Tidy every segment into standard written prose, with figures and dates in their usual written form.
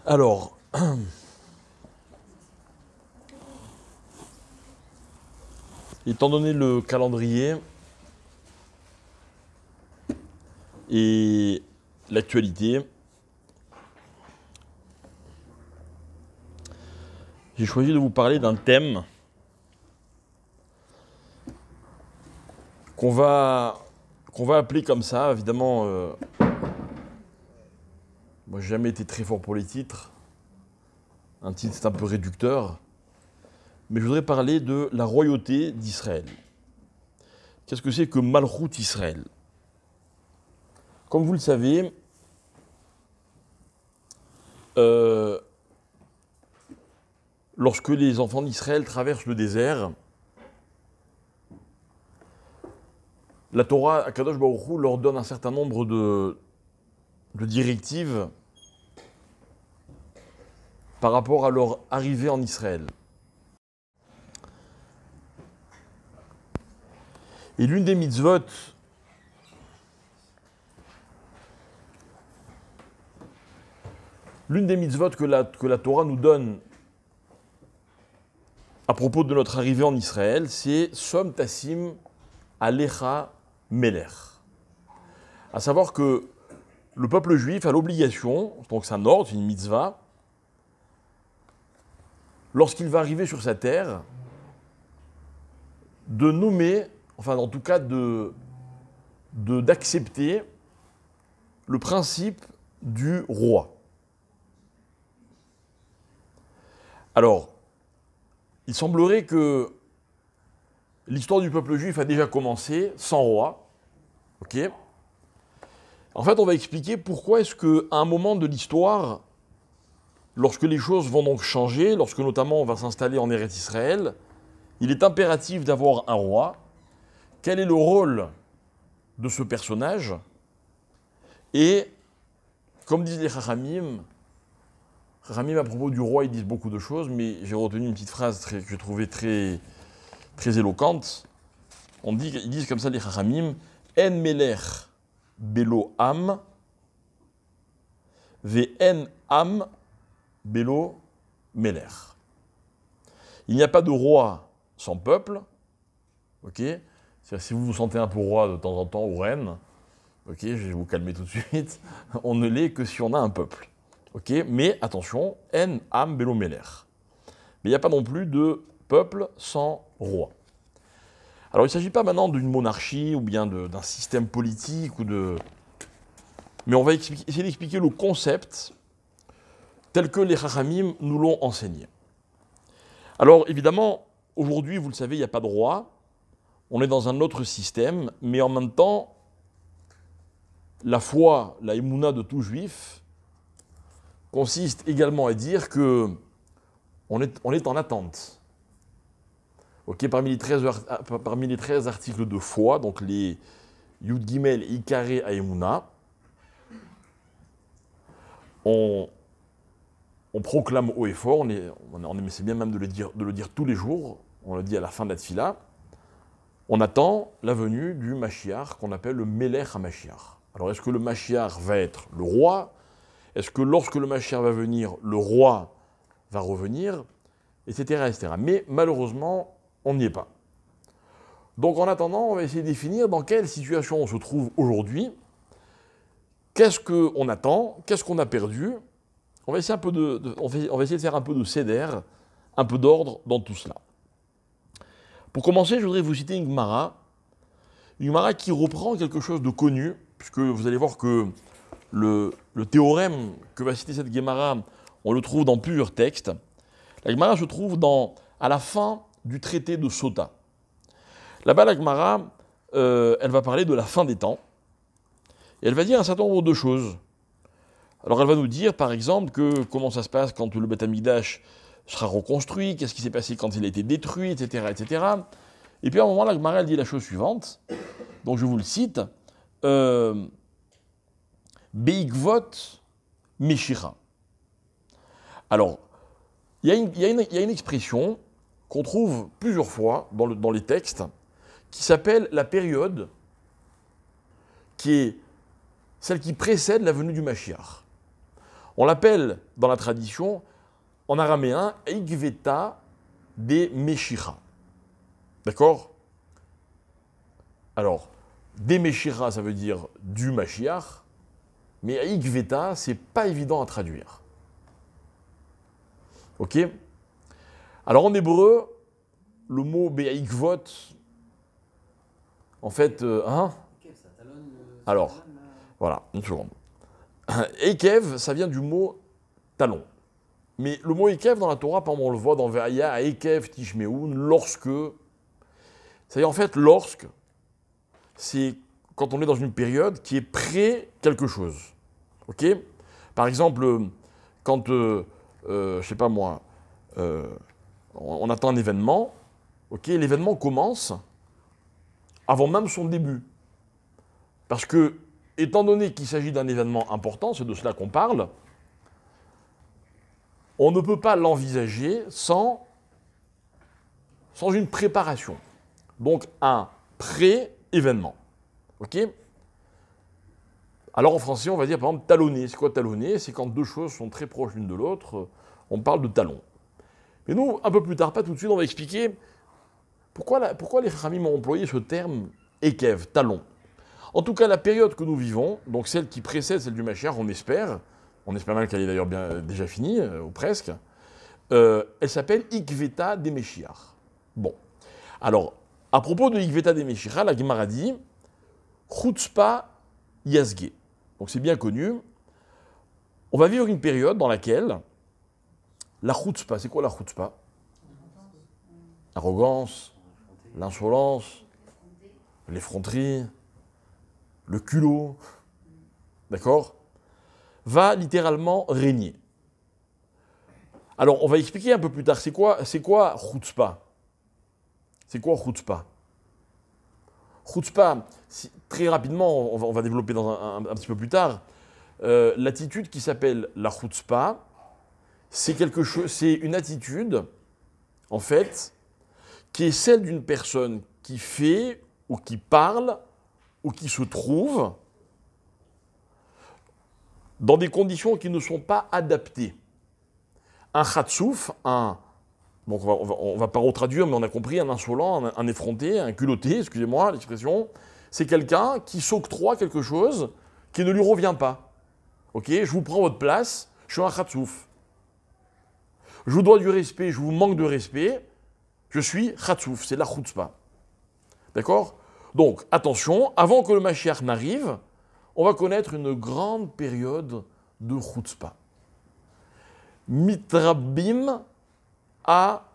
Alors, étant donné le calendrier et l'actualité, j'ai choisi de vous parler d'un thème qu'on va appeler comme ça. Évidemment, moi j'ai jamais été très fort pour les titres. Un titre c'est un peu réducteur. Mais je voudrais parler de la royauté d'Israël. Qu'est-ce que c'est que Malchut Israël? Comme vous le savez, lorsque les enfants d'Israël traversent le désert, la Torah, Akadosh Baruch Hu, leur donne un certain nombre de directives par rapport à leur arrivée en Israël. Et l'une des mitzvot que la Torah nous donne à propos de notre arrivée en Israël, c'est Som Tassim Alecha Melech. À savoir que le peuple juif a l'obligation, donc c'est un ordre, une mitzvah, lorsqu'il va arriver sur sa terre, de nommer, enfin en tout cas d'accepter le principe du roi. Alors, il semblerait que l'histoire du peuple juif a déjà commencé sans roi. Ok ? En fait, on va expliquer pourquoi est-ce qu'à un moment de l'histoire, lorsque les choses vont donc changer, lorsque notamment on va s'installer en Eretz Israël, il est impératif d'avoir un roi. Quel est le rôle de ce personnage? Et, comme disent les Chachamim, à propos du roi, ils disent beaucoup de choses, mais j'ai retenu une petite phrase que je trouvais très, très éloquente. Ils disent comme ça, les Chachamim, En melech belo am, ve en am belo melech. Il n'y a pas de roi sans peuple, ok? C'est-à-dire, si vous vous sentez un peu roi de temps en temps, ou reine, ok, je vais vous calmer tout de suite, on ne l'est que si on a un peuple. Ok, mais attention, En am belo melech. Mais il n'y a pas non plus de peuple sans roi. Alors il ne s'agit pas maintenant d'une monarchie ou bien d'un système politique mais on va essayer d'expliquer le concept tel que les Chachamim nous l'ont enseigné. Alors évidemment, aujourd'hui, vous le savez, il n'y a pas de roi. On est dans un autre système, mais en même temps, la foi, la émouna de tout juif, consiste également à dire que on est en attente. Okay, parmi les 13 articles de foi, donc les Yud Gimel, Ikare, Aemuna, on proclame haut et fort, on essaie bien même de le dire tous les jours, on le dit à la fin de la Tfila, on attend la venue du Mashiach qu'on appelle le Melech HaMashiach. Alors est-ce que le Mashiach va être le roi? Est-ce que lorsque le Mashiach va venir, le roi va revenir? Etc. etc. Mais malheureusement, on n'y est pas. Donc en attendant, on va essayer de définir dans quelle situation on se trouve aujourd'hui, qu'est-ce qu'on attend, qu'est-ce qu'on a perdu. On va essayer de faire un peu de cédère, un peu d'ordre dans tout cela. Pour commencer, je voudrais vous citer une Gemara qui reprend quelque chose de connu, puisque vous allez voir que le théorème que va citer cette Gemara, on le trouve dans plusieurs textes. La Gemara se trouve à la fin du traité de Sota. Là-bas, la Gemara, elle va parler de la fin des temps, et elle va dire un certain nombre de choses. Alors elle va nous dire, par exemple, comment ça se passe quand le Beth Amikdash sera reconstruit, qu'est-ce qui s'est passé quand il a été détruit, etc., etc. Et puis à un moment, la Gemara, elle dit la chose suivante, donc je vous le cite, Beikvot Meshira. Alors, il y a une expression qu'on trouve plusieurs fois dans les textes, qui s'appelle la période qui est celle qui précède la venue du Mashiach. On l'appelle dans la tradition, en araméen, Igveta de Meshira. D'accord? Alors, de Meshira, ça veut dire du Mashiach, mais Igveta, c'est pas évident à traduire. Ok? Alors en hébreu, le mot Be'ikvot, en fait, alors, voilà, une seconde. Ekev, ça vient du mot talon. Mais le mot Ekev dans la Torah, par exemple, on le voit dans Ve'aya, Ekev Tishmeun, lorsque. C'est-à-dire, en fait, lorsque, c'est quand on est dans une période qui est près quelque chose. Ok? Par exemple, quand, je sais pas moi, on attend un événement, ok? L'événement commence avant même son début. Parce que, étant donné qu'il s'agit d'un événement important, c'est de cela qu'on parle, on ne peut pas l'envisager sans une préparation. Donc un pré-événement. Ok? Alors en français, on va dire par exemple talonner. C'est quoi talonner? C'est quand deux choses sont très proches l'une de l'autre, on parle de talon. Mais nous, un peu plus tard, pas tout de suite, on va expliquer pourquoi les Chachamim ont employé ce terme Ekev, talon. En tout cas, la période que nous vivons, donc celle qui précède celle du Mashiach, on espère même qu'elle est d'ailleurs déjà finie, ou presque, elle s'appelle Ikveta de Meshiach. Bon. Alors, à propos de Ikveta de Meshiach, la Gemara dit Chutzpa Yazge. Donc c'est bien connu. On va vivre une période dans laquelle la chutzpa, c'est quoi la chutzpa? L'arrogance, l'insolence, l'effronterie, le culot, d'accord, va littéralement régner. Alors, on va expliquer un peu plus tard, c'est quoi chutzpah? C'est quoi chutzpah? Chutzpah, très rapidement, on va développer dans un petit peu plus tard, l'attitude qui s'appelle la chutzpah, c'est une attitude, en fait, qui est celle d'une personne qui fait, ou qui parle, ou qui se trouve dans des conditions qui ne sont pas adaptées. Un chatsouf, donc on va pas retraduire, mais on a compris, un insolent, un effronté, un culotté, excusez-moi l'expression, c'est quelqu'un qui s'octroie quelque chose qui ne lui revient pas. Ok, je vous prends votre place, je suis un chatsouf. Je vous dois du respect, je vous manque de respect, je suis chatsouf, c'est la chutzpah. D'accord? Donc, attention, avant que le Mashiach n'arrive, on va connaître une grande période de chutzpah. Mitrabim à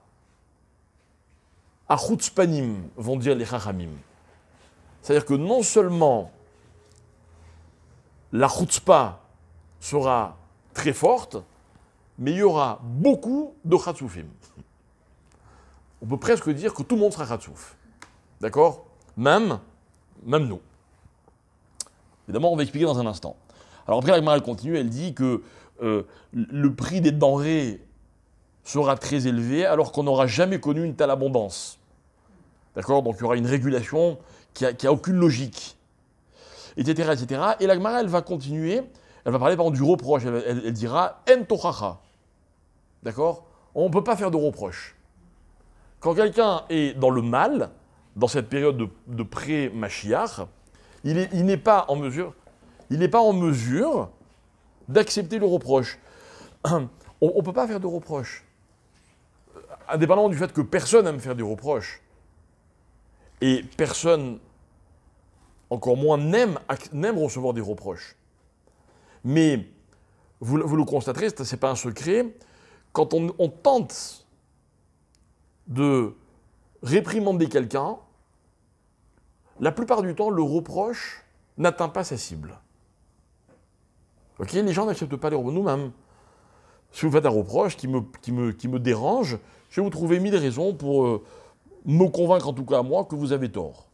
chutzpanim, vont dire les chachamim. C'est-à-dire que non seulement la chutzpah sera très forte, mais il y aura beaucoup de chatsoufim. On peut presque dire que tout le monde sera chatsouf. D'accord? Même nous. Évidemment, on va expliquer dans un instant. Alors après, la Gemara continue, elle dit que le prix des denrées sera très élevé alors qu'on n'aura jamais connu une telle abondance. D'accord? Donc il y aura une régulation qui a aucune logique. Etc., etc. Et la Gemara, elle va continuer, elle va parler par exemple du reproche, elle dira « En tochacha ». D'accord? On ne peut pas faire de reproche. Quand quelqu'un est dans le mal, dans cette période de pré-Mashiach, il n'est pas en mesure d'accepter le reproche. On ne peut pas faire de reproche. Indépendamment du fait que personne n'aime faire des reproches, et personne, encore moins, n'aime recevoir des reproches. Mais, vous le constaterez, ce n'est pas un secret, quand on tente de réprimander quelqu'un, la plupart du temps, le reproche n'atteint pas sa cible. Ok, les gens n'acceptent pas les reproches. Nous-mêmes, si vous faites un reproche qui me dérange, je vais vous trouver 1000 raisons pour me convaincre, en tout cas à moi, que vous avez tort.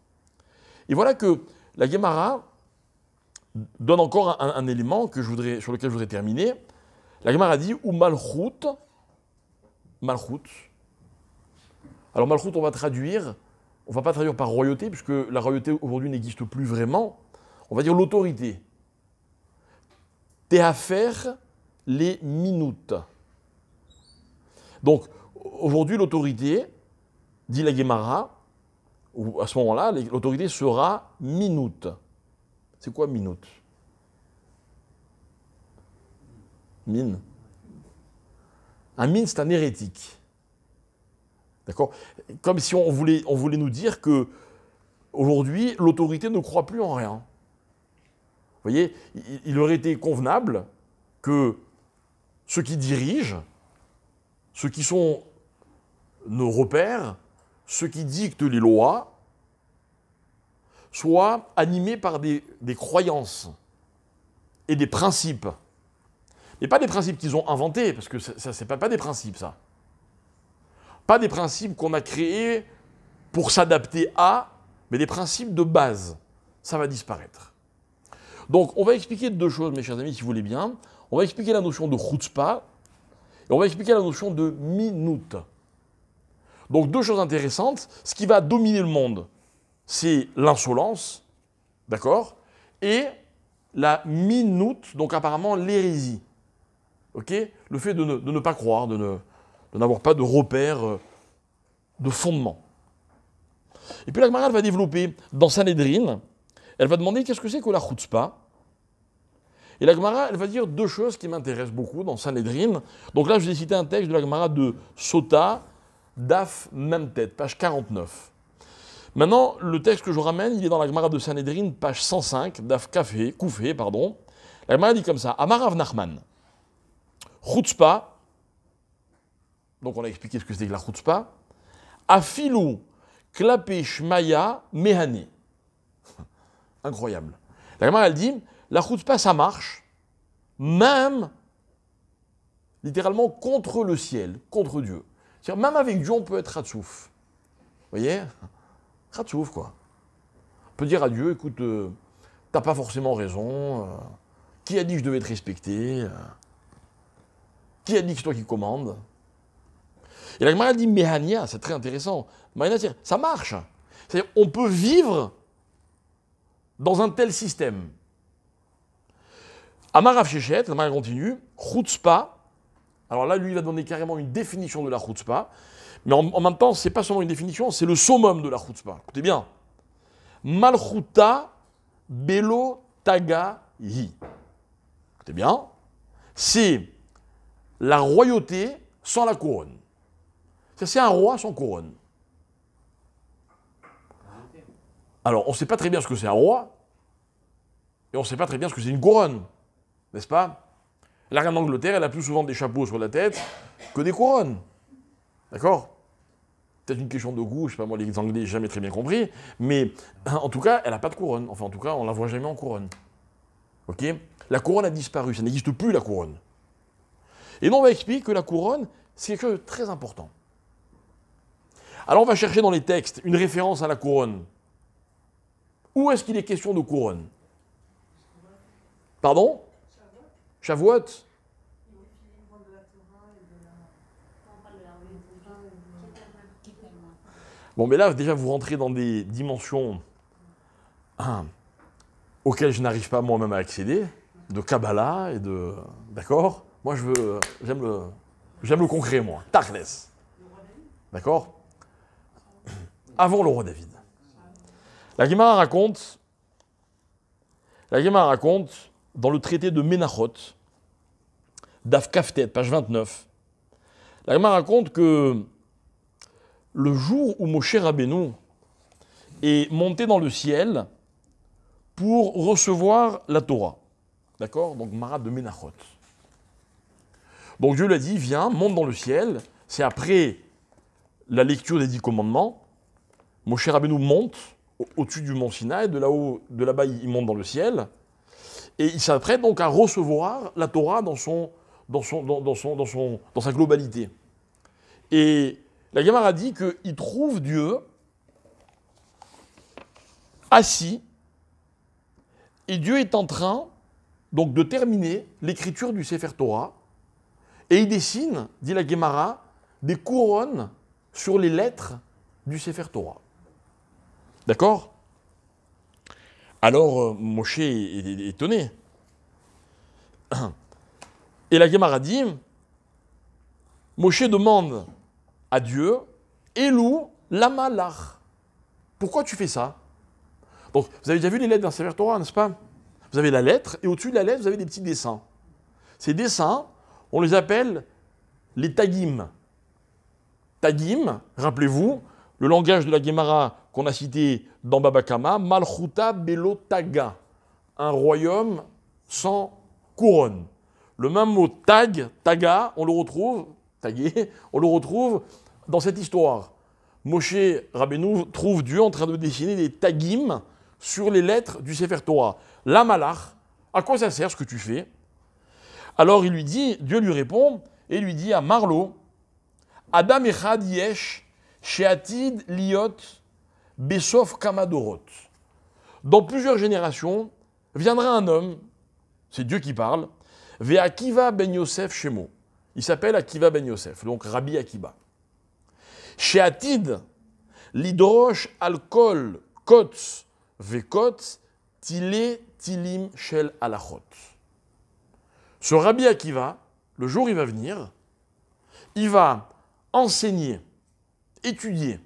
Et voilà que la Gemara donne encore un élément sur lequel je voudrais terminer. La Gemara dit « ou malchut ». Alors malchut, on va pas traduire par royauté, puisque la royauté aujourd'hui n'existe plus vraiment. On va dire l'autorité. Tehafer les minutes. Donc, aujourd'hui, l'autorité, dit la Guémara, ou à ce moment-là, l'autorité sera minute. C'est quoi minute? Mine. Un mine, c'est un hérétique. D'accord? Comme si on voulait nous dire que aujourd'hui, l'autorité ne croit plus en rien. Vous voyez, il aurait été convenable que ceux qui dirigent, ceux qui sont nos repères, ceux qui dictent les lois, soient animés par des croyances et des principes. Mais pas des principes qu'ils ont inventés, parce que ça c'est pas des principes, ça. Pas des principes qu'on a créés pour s'adapter à, mais des principes de base. Ça va disparaître. Donc, on va expliquer deux choses, mes chers amis, si vous voulez bien. On va expliquer la notion de chutzpah, et on va expliquer la notion de minute. Donc, deux choses intéressantes. Ce qui va dominer le monde, c'est l'insolence, d'accord, et la minute, donc apparemment l'hérésie. Ok? Le fait de ne pas croire, de n'avoir pas de repère, de fondement. Et puis la Gemara, elle va développer dans Sanhedrin, elle va demander qu'est-ce que c'est que la chutzpah. Et la Gemara, elle va dire deux choses qui m'intéressent beaucoup dans Sanhedrin. Donc là, je vais citer un texte de la Gemara de Sota, Daf Memtet, page 49. Maintenant, le texte que je ramène, il est dans la Gemara de Sanhedrin, page 105, Daf Koufé, pardon. La Gemara dit comme ça, Amar Rav Nachman, chutzpah, donc on a expliqué ce que c'était que la chutzpah, Afilou klapé shmaya mehane. Incroyable. La Gemara, elle dit, la chutzpah, ça marche, même, littéralement, contre le ciel, contre Dieu. C'est-à-dire, même avec Dieu, on peut être ratsouf. Vous voyez? Ratsouf, quoi. On peut dire à Dieu, écoute, t'as pas forcément raison, qui a dit que je devais te respecter, qui a dit que c'est toi qui commandes? Et la Gemara dit Mehania, c'est très intéressant. Mehania, ça marche. C'est-à-dire, on peut vivre dans un tel système. Amar Rav Shechet, la Gemara continue, chutzpah. Alors là, lui, il va donner carrément une définition de la chutzpah. Mais en même temps, c'est pas seulement une définition, c'est le summum de la chutzpah. Écoutez bien. Malchuta belo taga hi. Écoutez bien. C'est la royauté sans la couronne. C'est un roi sans couronne. Alors, on ne sait pas très bien ce que c'est un roi, et on ne sait pas très bien ce que c'est une couronne, n'est-ce pas? La reine d'Angleterre, elle a plus souvent des chapeaux sur la tête que des couronnes. D'accord? Peut-être une question de goût, je ne sais pas moi, les Anglais, jamais très bien compris, mais en tout cas, elle n'a pas de couronne. Enfin, en tout cas, on ne la voit jamais en couronne. Ok? La couronne a disparu, ça n'existe plus la couronne. Et donc, on va expliquer que la couronne, c'est quelque chose de très important. Alors, on va chercher dans les textes une référence à la couronne. Où est-ce qu'il est question de couronne? Pardon? Shavuot. Bon, mais là, déjà, vous rentrez dans des dimensions auxquelles je n'arrive pas moi-même à accéder, de Kabbalah et de... D'accord? Moi, j'aime le concret, moi. Tachles. D'accord? Avant le roi David. La Gemara raconte, dans le traité de Menachot, Daf Kaftet, page 29, la Gemara raconte que le jour où Moshe Rabbeinu est monté dans le ciel pour recevoir la Torah, d'accord? Donc Marat de Menachot. Donc Dieu lui a dit, viens, monte dans le ciel. C'est après la lecture des 10 commandements. Moshe Rabbeinu monte au-dessus du mont Sinaï, de là-bas il monte dans le ciel, et il s'apprête donc à recevoir la Torah dans sa globalité. Et la Gemara dit qu'il trouve Dieu assis, et Dieu est en train donc de terminer l'écriture du Sefer Torah, et il dessine, dit la Gemara, des couronnes sur les lettres du Sefer Torah. D'accord? Alors, Moshe est étonné. Et la Gemara dit, Moshe demande à Dieu, Elou lama lach. Pourquoi tu fais ça? Donc, vous avez déjà vu les lettres d'un Sefer Torah, n'est-ce pas? Vous avez la lettre, et au-dessus de la lettre, vous avez des petits dessins. Ces dessins, on les appelle les tagim. Tagim, rappelez-vous, le langage de la Gemara qu'on a cité dans Baba Kama, Malchuta Belo Taga, un royaume sans couronne. Le même mot tag, taga, on le retrouve, tagué, on le retrouve dans cette histoire. Moshe Rabbeinu trouve Dieu en train de dessiner des tagim sur les lettres du Sefer Torah. La malach, à quoi ça sert ce que tu fais? Alors il lui dit, Dieu lui répond, et lui dit à Marlo, Adam echad yesh she'atid liot besof kamadorot. Dans plusieurs générations, viendra un homme, c'est Dieu qui parle, ve Akiva ben Yosef Shemo. Il s'appelle Akiva ben Yosef, donc Rabbi Akiba. She'atid lidrosh alkol kotz vekotz tile tilim shel alachot. Ce Rabbi Akiva, le jour où il va venir, il va enseigner, étudier,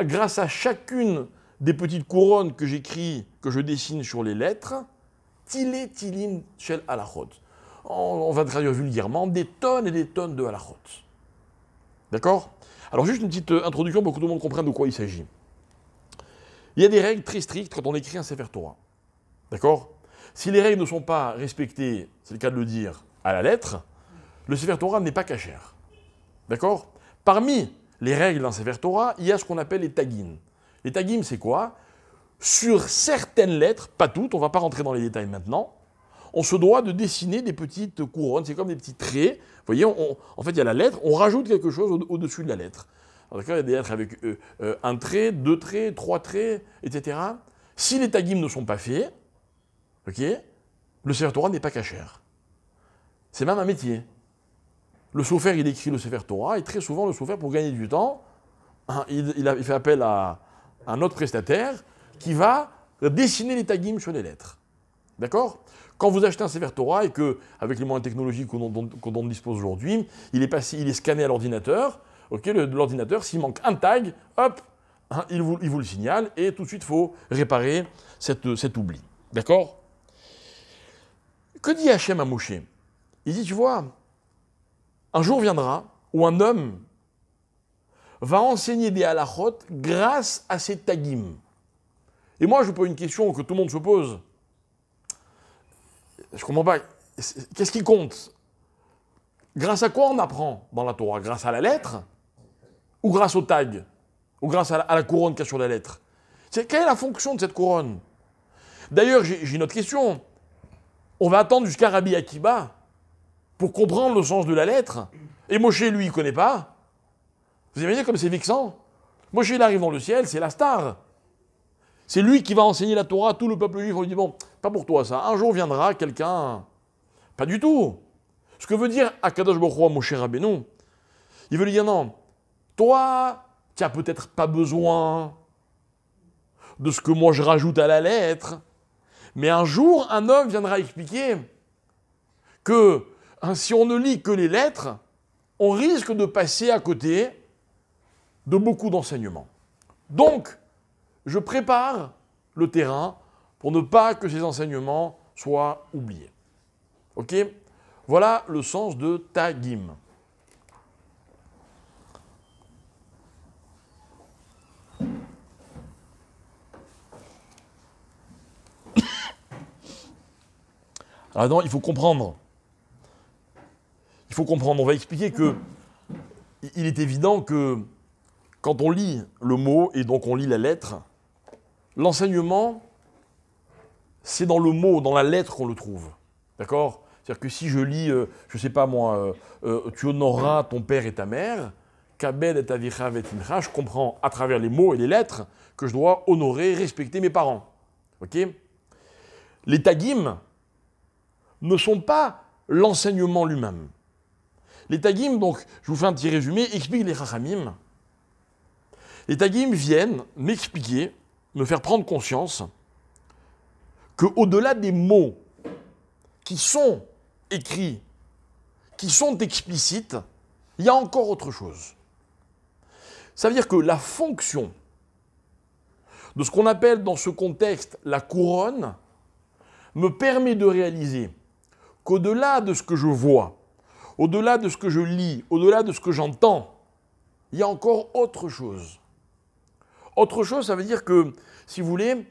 grâce à chacune des petites couronnes que j'écris, que je dessine sur les lettres, tile tilim shel alachot. On va traduire vulgairement des tonnes et des tonnes de halachot. D'accord? Alors juste une petite introduction pour que tout le monde comprenne de quoi il s'agit. Il y a des règles très strictes quand on écrit un Sefer Torah. D'accord? Si les règles ne sont pas respectées, c'est le cas de le dire, à la lettre, le Sefer Torah n'est pas cachère. D'accord? Parmi les règles d'un Sefer Torah, il y a ce qu'on appelle les tagim. Les tagim, c'est quoi? Sur certaines lettres, pas toutes, on ne va pas rentrer dans les détails maintenant, on se doit de dessiner des petites couronnes, c'est comme des petits traits. Vous voyez, en fait, il y a la lettre, on rajoute quelque chose au-dessus de la lettre. Alors, il y a des lettres avec un trait, deux traits, trois traits, etc. Si les tagim ne sont pas faits, okay, le Sefer Torah n'est pas cachère. C'est même un métier. Le sofer, il écrit le Sefer Torah, et très souvent, le sofer, pour gagner du temps, il fait appel à un autre prestataire qui va dessiner les tagim sur les lettres. D'accord? Quand vous achetez un Sefer Torah et que, avec les moyens technologiques dont on dispose aujourd'hui, il est scanné à l'ordinateur, okay, l'ordinateur, s'il manque un tag, hop, il vous le signale, et tout de suite, il faut réparer cet oubli. D'accord? Que dit Hachem à Moshe? Il dit, tu vois, un jour viendra où un homme va enseigner des halachot grâce à ces tagim. Et moi, je pose une question que tout le monde se pose. Je ne comprends pas. Qu'est-ce qui compte? Grâce à quoi on apprend dans la Torah? Grâce à la lettre? Ou grâce au tag? Ou grâce à la couronne qu'il y a sur la lettre? Quelle est la fonction de cette couronne? D'ailleurs, j'ai une autre question. On va attendre jusqu'à Rabbi Akiba pour comprendre le sens de la lettre. Et Moshe, lui, il ne connaît pas. Vous imaginez comme c'est vexant? Moshe, il arrive dans le ciel, c'est la star. C'est lui qui va enseigner la Torah à tout le peuple juif. On lui dit, bon, pas pour toi ça. Un jour viendra quelqu'un... Pas du tout. Ce que veut dire Akadosh Baruch Hu à Moshe Rabbeinu, il veut lui dire, non, toi, tu n'as peut-être pas besoin de ce que moi je rajoute à la lettre, mais un jour, un homme viendra expliquer que si on ne lit que les lettres, on risque de passer à côté de beaucoup d'enseignements. Donc, je prépare le terrain pour ne pas que ces enseignements soient oubliés. Ok? Voilà le sens de tagim. Alors non, il faut comprendre. On va expliquer que il est évident que quand on lit le mot et donc on lit la lettre, l'enseignement, c'est dans le mot, dans la lettre qu'on le trouve. D'accord? C'est-à-dire que si je lis, je ne sais pas moi, tu honoreras ton père et ta mère, kabed et avicha vetincha, je comprends à travers les mots et les lettres que je dois honorer, respecter mes parents. Ok? Les tagim ne sont pas l'enseignement lui-même. Les tagim, donc, je vous fais un petit résumé, expliquent les chachamim. Les tagim viennent m'expliquer, me faire prendre conscience qu'au-delà des mots qui sont écrits qui sont explicites, il y a encore autre chose. Ça veut dire que la fonction de ce qu'on appelle dans ce contexte la couronne me permet de réaliser qu'au-delà de ce que je vois, au-delà de ce que je lis, au-delà de ce que j'entends, il y a encore autre chose. Autre chose, ça veut dire que, si vous voulez,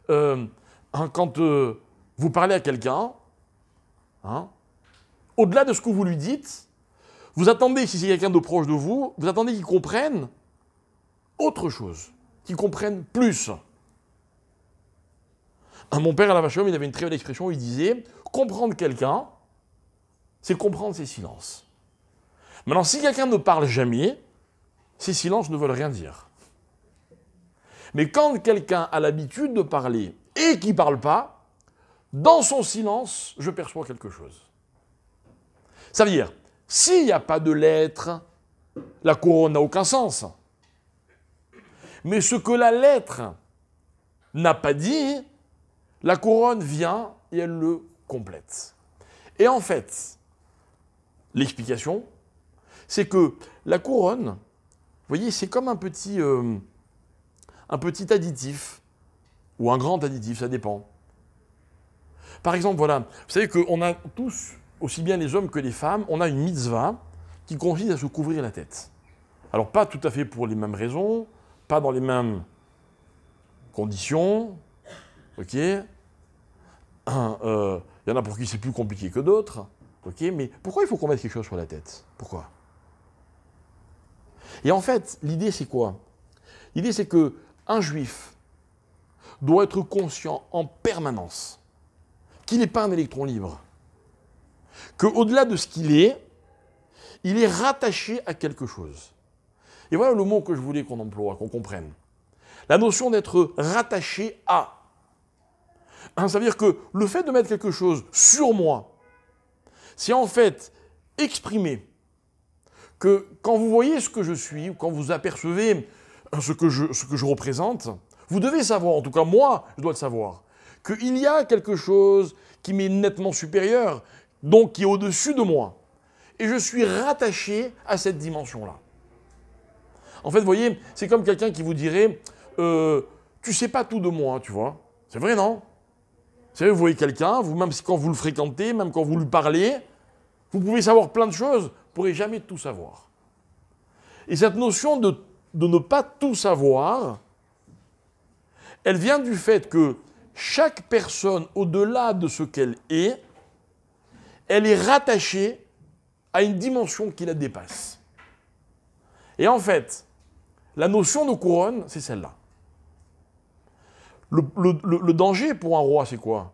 quand vous parlez à quelqu'un, au-delà de ce que vous lui dites, vous attendez, si c'est quelqu'un de proche de vous, vous attendez qu'il comprenne autre chose, qu'il comprenne plus. Mon père à la Vachom, il avait une très belle expression, il disait « comprendre quelqu'un, c'est comprendre ses silences ». Maintenant, si quelqu'un ne parle jamais, ses silences ne veulent rien dire. Mais quand quelqu'un a l'habitude de parler et qui ne parle pas, dans son silence, je perçois quelque chose. Ça veut dire, s'il n'y a pas de lettre, la couronne n'a aucun sens. Mais ce que la lettre n'a pas dit, la couronne vient et elle le complète. Et en fait, l'explication, c'est que la couronne, vous voyez, c'est comme un petit additif, ou un grand additif, ça dépend. Par exemple, voilà, vous savez qu'on a tous, aussi bien les hommes que les femmes, on a une mitzvah qui consiste à se couvrir la tête. Alors pas tout à fait pour les mêmes raisons, pas dans les mêmes conditions, ok. Il y en a pour qui c'est plus compliqué que d'autres, ok. Mais pourquoi il faut qu'on mette quelque chose sur la tête? Pourquoi? Et en fait, l'idée c'est quoi? L'idée c'est que un juif doit être conscient en permanence qu'il n'est pas un électron libre, qu'au-delà de ce qu'il est, il est rattaché à quelque chose. Et voilà le mot que je voulais qu'on emploie, qu'on comprenne. La notion d'être rattaché à. Ça veut dire que le fait de mettre quelque chose sur moi, c'est en fait exprimer que quand vous voyez ce que je suis, ou quand vous apercevez ce que je représente, vous devez savoir, en tout cas moi, je dois le savoir, qu'il y a quelque chose qui m'est nettement supérieur, donc qui est au-dessus de moi. Et je suis rattaché à cette dimension-là. En fait, vous voyez, c'est comme quelqu'un qui vous dirait tu sais pas tout de moi, tu vois. C'est vrai, non? C'est vrai, vous voyez quelqu'un, même quand vous le fréquentez, même quand vous lui parlez, vous pouvez savoir plein de choses, vous ne pourrez jamais tout savoir. Et cette notion de ne pas tout savoir, elle vient du fait que chaque personne, au-delà de ce qu'elle est, elle est rattachée à une dimension qui la dépasse. Et en fait, la notion de couronne, c'est celle-là. Le danger pour un roi, c'est quoi?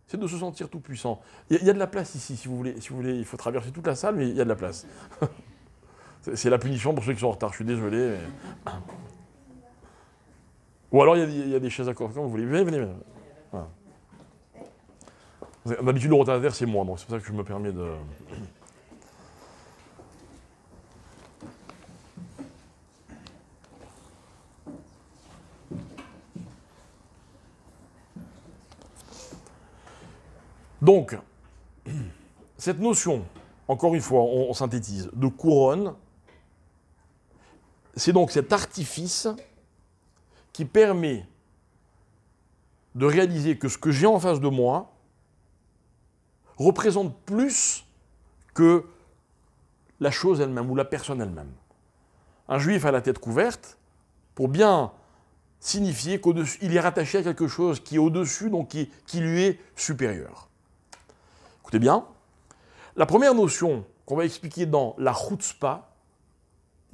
C'est de se sentir tout puissant. Il y a de la place ici, si vous voulez, il faut traverser toute la salle, mais il y a de la place. C'est la punition pour ceux qui sont en retard, je suis désolé. Mais... Ou alors il y a des chaises à côté, quand vous voulez. Venez. Voilà. D'habitude, le retardataire, c'est moi, donc c'est pour ça que je me permets de... Donc, cette notion, encore une fois, on synthétise, de couronne, c'est donc cet artifice qui permet de réaliser que ce que j'ai en face de moi représente plus que la chose elle-même ou la personne elle-même. Un juif a la tête couverte pour bien signifier qu'il est rattaché à quelque chose qui est au-dessus, donc qui lui est supérieur. Écoutez bien, la première notion qu'on va expliquer dans la chutzpah,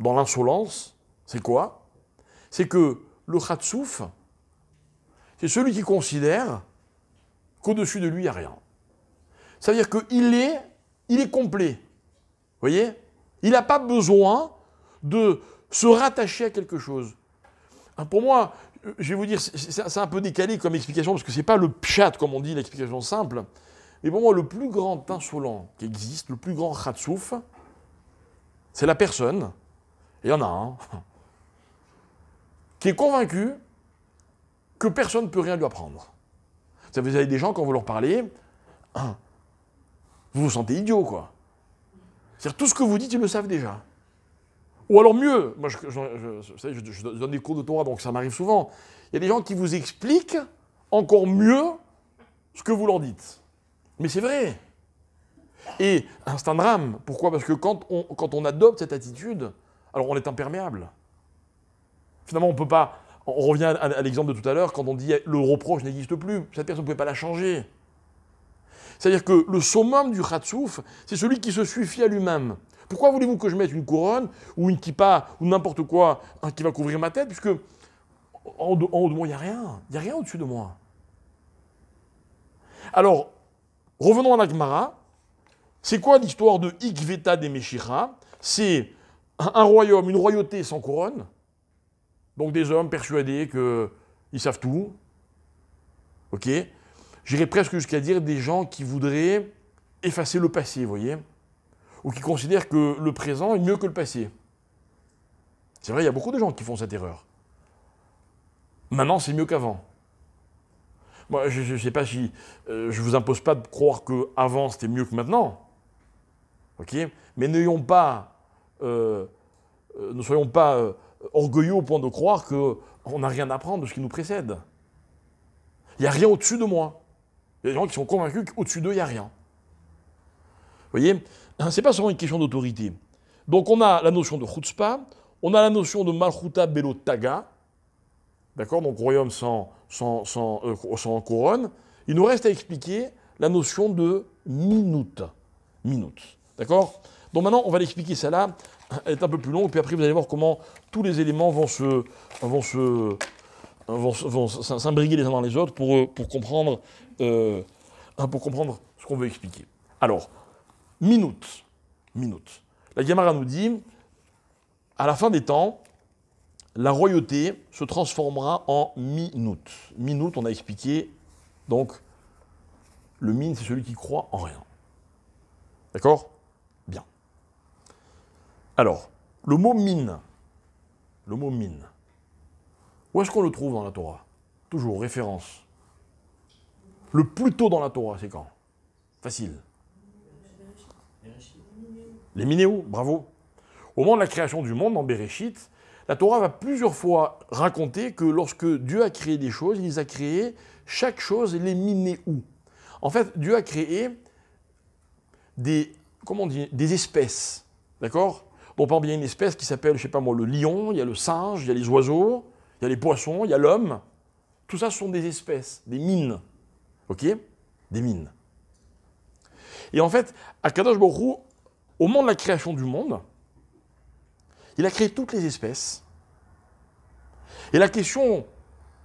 dans l'insolence, c'est quoi? C'est que le chatsouf, c'est celui qui considère qu'au-dessus de lui, il n'y a rien. Ça veut dire qu'il est complet. Vous voyez? Il n'a pas besoin de se rattacher à quelque chose. Pour moi, je vais vous dire, c'est un peu décalé comme explication, parce que ce n'est pas le pshat, comme on dit, l'explication simple. Mais pour moi, le plus grand insolent qui existe, le plus grand chatsouf, c'est la personne, et il y en a un, qui est convaincu que personne ne peut rien lui apprendre. Vous avez des gens, quand vous leur parlez, vous vous sentez idiot, quoi. C'est-à-dire, tout ce que vous dites, ils le savent déjà. Ou alors mieux, moi je donne des cours de Torah, donc ça m'arrive souvent. Il y a des gens qui vous expliquent encore mieux ce que vous leur dites. Mais c'est vrai. Et c'est un drame. Pourquoi? Parce que quand on adopte cette attitude, alors on est imperméable. Finalement, on peut pas. On revient à l'exemple de tout à l'heure, quand on dit le reproche n'existe plus, cette personne ne pouvait pas la changer. C'est-à-dire que le summum du Khatsouf, c'est celui qui se suffit à lui-même. Pourquoi voulez-vous que je mette une couronne ou une kippa ou n'importe quoi qui va couvrir ma tête? Puisque en haut de moi, il n'y a rien. Il n'y a rien au-dessus de moi. Alors, revenons à la Gemara. C'est quoi l'histoire de Ikveta des Meshira? C'est un royaume, une royauté sans couronne. Donc des hommes persuadés qu'ils savent tout. Ok? J'irais presque jusqu'à dire des gens qui voudraient effacer le passé, vous voyez? Ou qui considèrent que le présent est mieux que le passé. C'est vrai, il y a beaucoup de gens qui font cette erreur. Maintenant, c'est mieux qu'avant. Moi, je ne sais pas si... je ne vous impose pas de croire qu'avant, c'était mieux que maintenant. Ok? Mais ne soyons pas orgueilleux au point de croire qu'on n'a rien à apprendre de ce qui nous précède. Il n'y a rien au-dessus de moi. Il y a des gens qui sont convaincus qu'au-dessus d'eux, il n'y a rien. Vous voyez? Ce n'est pas seulement une question d'autorité. Donc on a la notion de chutzpah, on a la notion de malchuta belo taga, d'accord? Donc royaume sans couronne. Il nous reste à expliquer la notion de minute. Minute. D'accord? Donc maintenant, on va l'expliquer celle-là. Elle est un peu plus longue, puis après vous allez voir comment tous les éléments vont s'imbriguer les uns dans les autres pour comprendre ce qu'on veut expliquer. Alors, minute. La Gemara nous dit, à la fin des temps, la royauté se transformera en minute. Minute, on a expliqué, donc, le min, c'est celui qui croit en rien. D'accord? Bien. Alors, le mot min, où est-ce qu'on le trouve dans la Torah? Toujours, référence. Le plus tôt dans la Torah, c'est quand? Facile. Les Minéou, bravo. Au moment de la création du monde, dans Bereshit, la Torah va plusieurs fois raconter que lorsque Dieu a créé des choses, il les a créées, chaque chose, les Minéou. En fait, Dieu a créé des espèces, d'accord? Donc, par exemple, il y a une espèce qui s'appelle, je ne sais pas moi, le lion, il y a le singe, il y a les oiseaux, il y a les poissons, il y a l'homme. Tout ça, ce sont des espèces, des mines. Ok? Des mines. Et en fait, Akadosh Baruch Hu, au moment de la création du monde, il a créé toutes les espèces. Et la question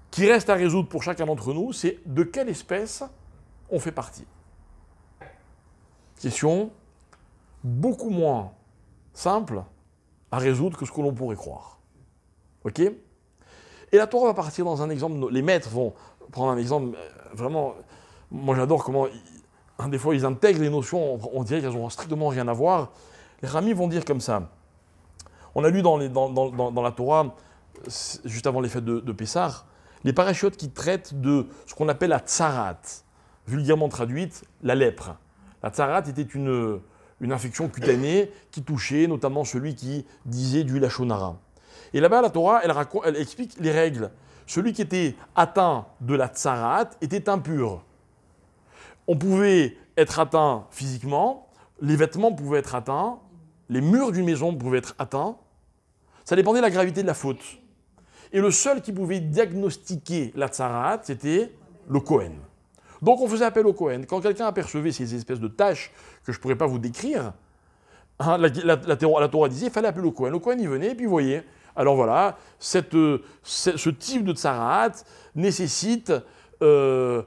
qui reste à résoudre pour chacun d'entre nous, c'est de quelle espèce on fait partie. Question beaucoup moins simple à résoudre que ce que l'on pourrait croire. Ok? Et la Torah va partir dans un exemple, les maîtres vont prendre un exemple vraiment, moi j'adore comment, des fois ils intègrent les notions, on dirait qu'elles n'ont strictement rien à voir. Les Ramis vont dire comme ça. On a lu dans la Torah, juste avant les fêtes de Pessah, les parachutes qui traitent de ce qu'on appelle la tsarat, vulgairement traduite, la lèpre. La tsarat était une infection cutanée qui touchait notamment celui qui disait du lachon hara. Et là-bas, la Torah, elle explique les règles. Celui qui était atteint de la tsarat était impur. On pouvait être atteint physiquement, les vêtements pouvaient être atteints, les murs d'une maison pouvaient être atteints. Ça dépendait de la gravité de la faute. Et le seul qui pouvait diagnostiquer la tsarat, c'était le Kohen. Donc on faisait appel au Kohen. Quand quelqu'un apercevait ces espèces de taches que je ne pourrais pas vous décrire, hein, la Torah disait qu'il fallait appeler le Kohen. Le Kohen y venait et puis vous voyez. Alors voilà, ce type de tsarat nécessite qu'on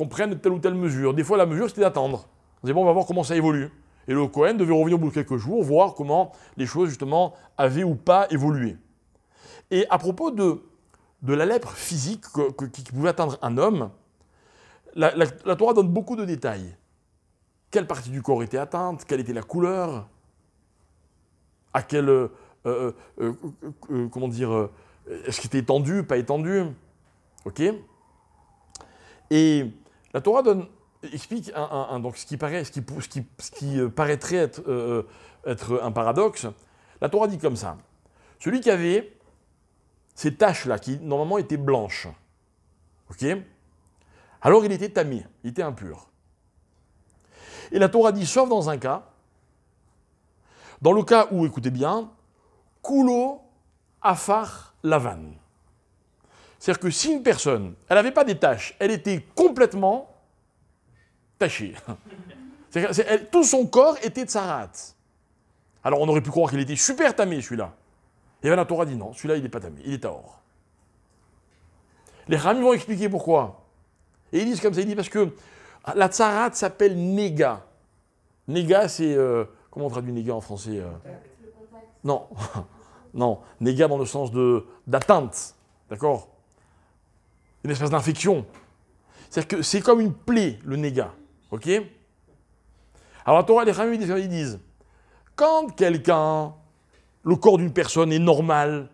prenne telle ou telle mesure. Des fois la mesure c'était d'attendre. On disait bon, on va voir comment ça évolue. Et le Kohen devait revenir au bout de quelques jours, voir comment les choses justement avaient ou pas évolué. Et à propos de la lèpre physique qui pouvait atteindre un homme, la Torah donne beaucoup de détails. Quelle partie du corps était atteinte, quelle était la couleur, à quelle, comment dire, est-ce qu'il était étendu, pas étendu, ok? Et la Torah donne explique donc ce qui paraîtrait être un paradoxe. La Torah dit comme ça. Celui qui avait ces taches-là, qui normalement étaient blanches, ok, alors il était tamé, il était impur. Et la Torah dit, sauf dans un cas, dans le cas où, écoutez bien, kulo afar lavan. C'est-à-dire que si une personne, elle n'avait pas des taches, elle était complètement tachée. Tout son corps était tsarat. Alors on aurait pu croire qu'il était super tamé, celui-là. Et bien la Torah dit non, celui-là il n'est pas tamé, il est tahor. Les Rami vont expliquer pourquoi. Et ils disent comme ça, ils disent parce que la tsarat s'appelle nega. Nega, c'est... comment on traduit nega en français Non, non, nega dans le sens d'atteinte, d'accord? Une espèce d'infection. C'est-à-dire que c'est comme une plaie, le nega, ok? Alors la Torah, les Rami, ils disent, quand quelqu'un, le corps d'une personne est normal,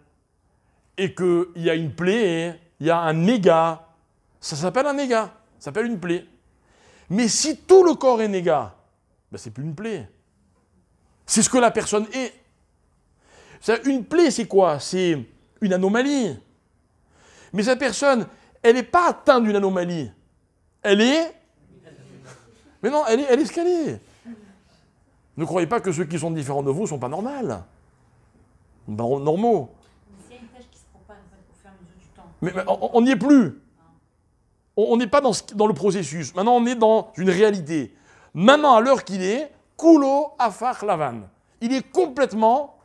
et qu'il y a une plaie, il y a un néga, ça s'appelle un néga, ça s'appelle une plaie. Mais si tout le corps est néga, ben c'est plus une plaie. C'est ce que la personne est. Une plaie, c'est quoi? C'est une anomalie. Mais cette personne, elle n'est pas atteinte d'une anomalie. Elle est... Mais non, elle est ce qu'elle est. Ne croyez pas que ceux qui sont différents de vous ne sont pas normaux. Normaux. Mais s'il y a une tâche qui se propage en fait, au fur et à mesure du temps. Mais on n'y est plus. On n'est pas dans le processus. Maintenant, on est dans une réalité. Maintenant, à l'heure qu'il est, kulo afar lavan. Il est complètement